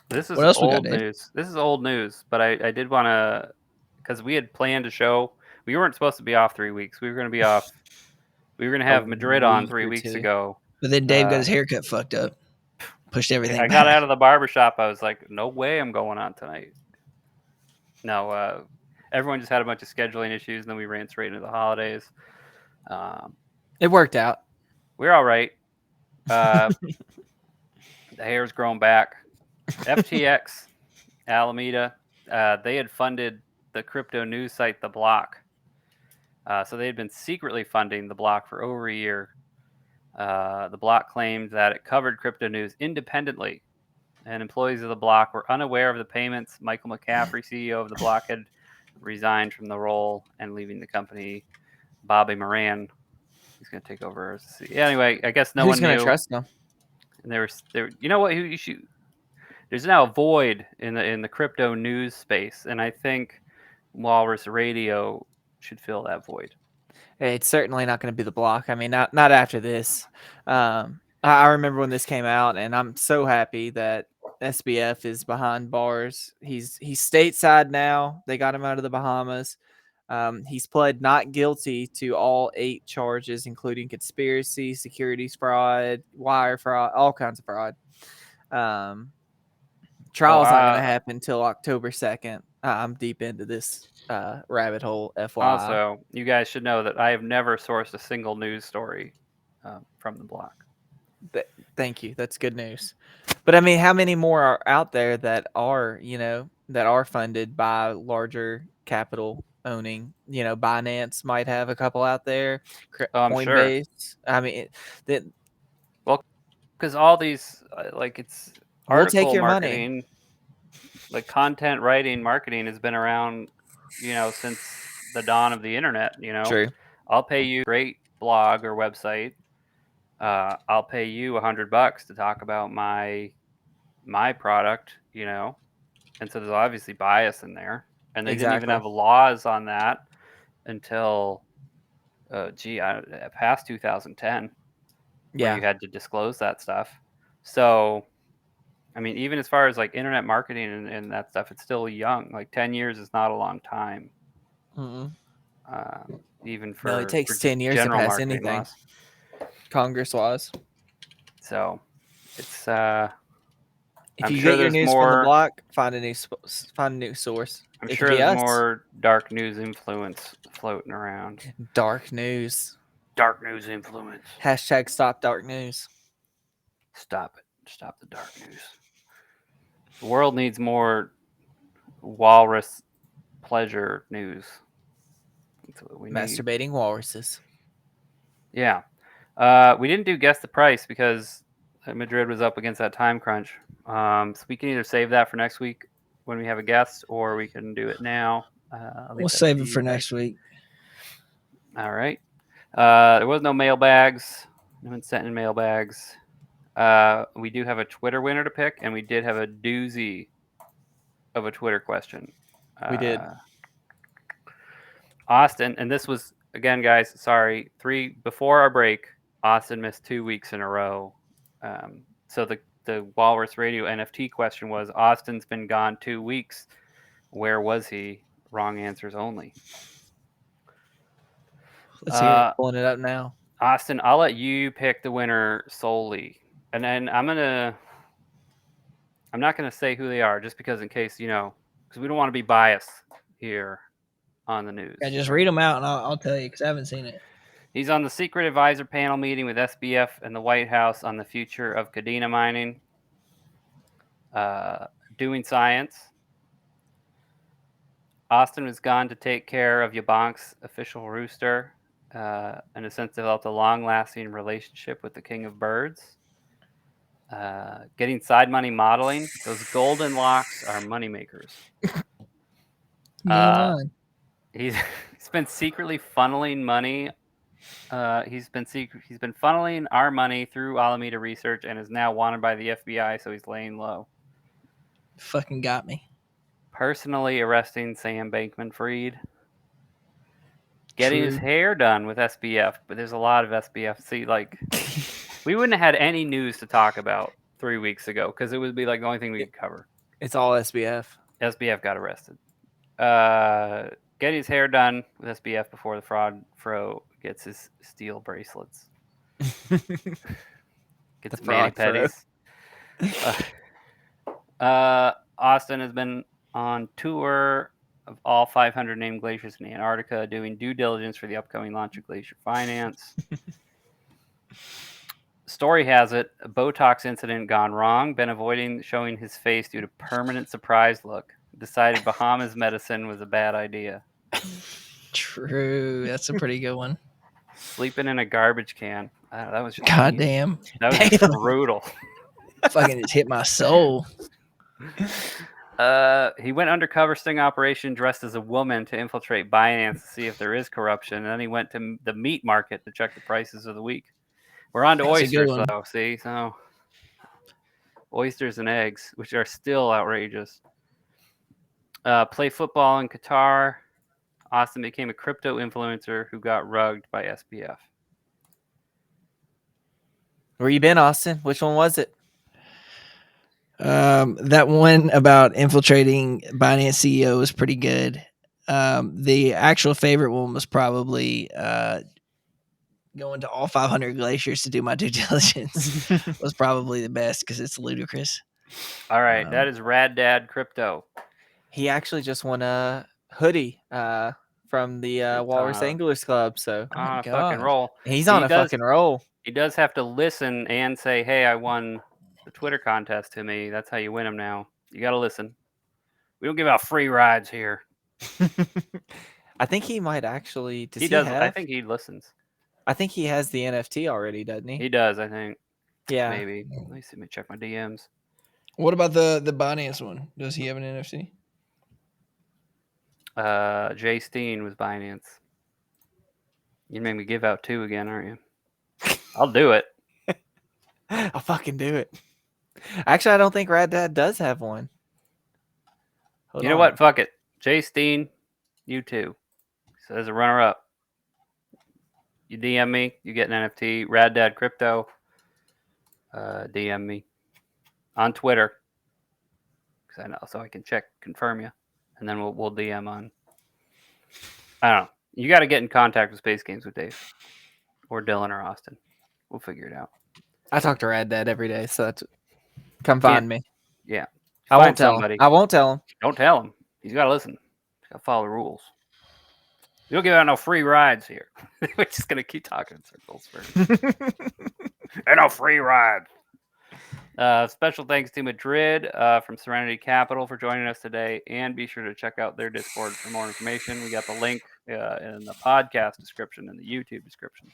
This is What else we got, old Dave? news. This is old news, but I did want to, because we had planned a show. We weren't supposed to be off 3 weeks. We were going to be off. We were going to have Madrid on 3 week or weeks two. ago. But then Dave got his haircut fucked up. Pushed everything I back. got out of the barbershop. I was like, no way I'm going on tonight. No, everyone just had a bunch of scheduling issues, and then we ran straight into the holidays. It worked out. We're all right. The hair's grown back. FTX, Alameda, they had funded the crypto news site The Block. So they had been secretly funding The Block for over a year. The Block claimed that it covered crypto news independently, and employees of The Block were unaware of the payments. Michael McCaffrey, CEO of The Block, had resigned from the role and leaving the company. Bobby Moran, he's going to take over as the CEO. Anyway, I guess no Who's one gonna knew. trust them? And there, you know what? You should. There's now a void in the crypto news space, and I think Walrus Radio should fill that void. It's certainly not going to be The Block. I mean, not after this. I remember when this came out, and I'm so happy that SBF is behind bars. He's stateside now. They got him out of the Bahamas. He's pled not guilty to all 8 charges, including conspiracy, securities fraud, wire fraud, all kinds of fraud. Trial's not going to happen until October 2nd. I'm deep into this rabbit hole, FYI. Also, you guys should know that I have never sourced a single news story from The Block. Thank you. That's good news. But I mean, how many more are out there that are, that are funded by larger capital owning? Binance might have a couple out there. I'm Coinbase. sure. I mean, because all these it's we'll take article your marketing, money. like content writing, marketing has been around, since the dawn of the internet. True. I'll pay you a great blog or website. I'll pay you $100 to talk about my product, and so there's obviously bias in there, and they didn't even have laws on that until past 2010. Yeah, where you had to disclose that stuff. So, I mean, even as far as like internet marketing and that stuff, it's still young. Like 10 years is not a long time. Even for it takes for 10 years to general pass marketing anything. laws. Congress-wise. So it's If I'm you sure get your there's news from the more. block, find a new source. I'm It sure could be there's us. more dark news influence floating around. Dark news. Dark news influence. Hashtag stop dark news. Stop it. Stop the dark news. The world needs more walrus pleasure news. That's what we need. Masturbating walruses. Yeah. We didn't do guess the price because Madrid was up against that time crunch. So we can either save that for next week when we have a guest, or we can do it now. We'll save it for next week. All right. There was no mailbags. No one sent in mailbags. We do have a Twitter winner to pick, and we did have a doozy of a Twitter question. We did. Austin, and this was, again, guys, sorry, before our break, Austin missed 2 weeks in a row. So the Walrus Radio NFT question was, Austin's been gone 2 weeks. Where was he? Wrong answers only. Let's hear it. Pulling it up now. Austin, I'll let you pick the winner solely. And then I'm not going to say who they are just because in case, because we don't want to be biased here on the news. Yeah, just read them out and I'll tell you because I haven't seen it. He's on the secret advisor panel meeting with SBF and the White House on the future of Cadena mining. Doing science. Austin was gone to take care of Yabank's official rooster. In a sense, developed a long-lasting relationship with the king of birds. Getting side money modeling. Those golden locks are moneymakers. He's been secretly funneling money. He's been funneling our money through Alameda Research and is now wanted by the FBI, so he's laying low. Fucking got me. Personally arresting Sam Bankman-Fried. Getting his hair done with SBF, but there's a lot of SBF. See, we wouldn't have had any news to talk about 3 weeks ago because it would be the only thing we could cover. It's all SBF. SBF got arrested. Getting his hair done with SBF before the fraud fro gets his steel bracelets. Gets mani petties. Austin has been on tour of all 500 named glaciers in Antarctica, doing due diligence for the upcoming launch of Glacier Finance. Story has it, a Botox incident gone wrong. Been avoiding showing his face due to permanent surprise look. Decided Bahamas medicine was a bad idea. True. That's a pretty good one. Sleeping in a garbage can. That was just goddamn. That was just brutal. Fucking just hit my soul. He went undercover sting operation dressed as a woman to infiltrate Binance to see if there is corruption. And then he went to the meat market to check the prices of the week. We're on to oysters, though. See, so oysters and eggs, which are still outrageous. Play football in Qatar. Austin became a crypto influencer who got rugged by SBF. Where you been, Austin? Which one was it? That one about infiltrating Binance CEO was pretty good. The actual favorite one was probably going to all 500 glaciers to do my due diligence. Was probably the best because it's ludicrous. All right, that is Rad Dad Crypto. He actually just won a hoodie from the Walrus Anglers Club. So fucking roll. He's on a fucking roll. He does have to listen and say, "Hey, I won the Twitter contest to me." That's how you win them now. You got to listen. We don't give out free rides here. I think he might actually. He does. I think he listens. I think he has the NFT already, doesn't he? He does, I think. Yeah. Maybe. Let me see. Let me check my DMs. What about the Binance one? Does he have an NFT? Jay Steen was Binance. You made me give out 2 again, aren't you? I'll do it. I'll fucking do it. Actually, I don't think Rad Dad does have one. Hold on. What? Fuck it. Jay Steen, you too. So as a runner-up. You DM me, you get an NFT. Rad Dad Crypto. DM me on Twitter. Because I know, so I can confirm you. And then we'll DM on. I don't know. You got to get in contact with Space Games with Dave. Or Dylan or Austin. We'll figure it out. I talk to Rad Dad every day, so come find me. Yeah. I won't Find tell somebody. him. I won't tell him. Don't tell him. He's got to listen. He's got to follow the rules. You don't give out no free rides here. We're just going to keep talking in circles. There no free rides. Special thanks to Madrid from Serenity Capital for joining us today. And be sure to check out their Discord for more information. We got the link in the podcast description and the YouTube description.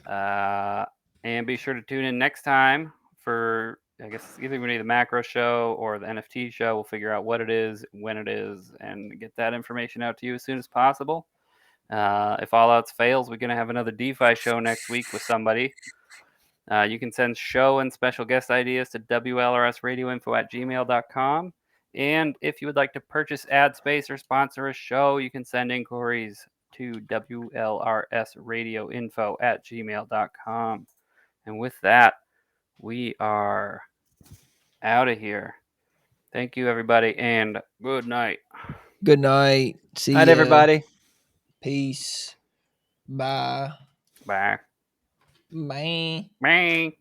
And be sure to tune in next time for, I guess, either going to be the macro show or the NFT show. We'll figure out what it is, when it is, and get that information out to you as soon as possible. If all else fails, we're going to have another DeFi show next week with somebody. You can send show and special guest ideas to WLRSradioinfo@gmail.com. And if you would like to purchase ad space or sponsor a show, you can send inquiries to WLRSradioinfo@gmail.com. And with that, we are out of here. Thank you, everybody, and good night. Good night. See Night, ya. everybody. Peace. Bye. Bye. Bye. Bye.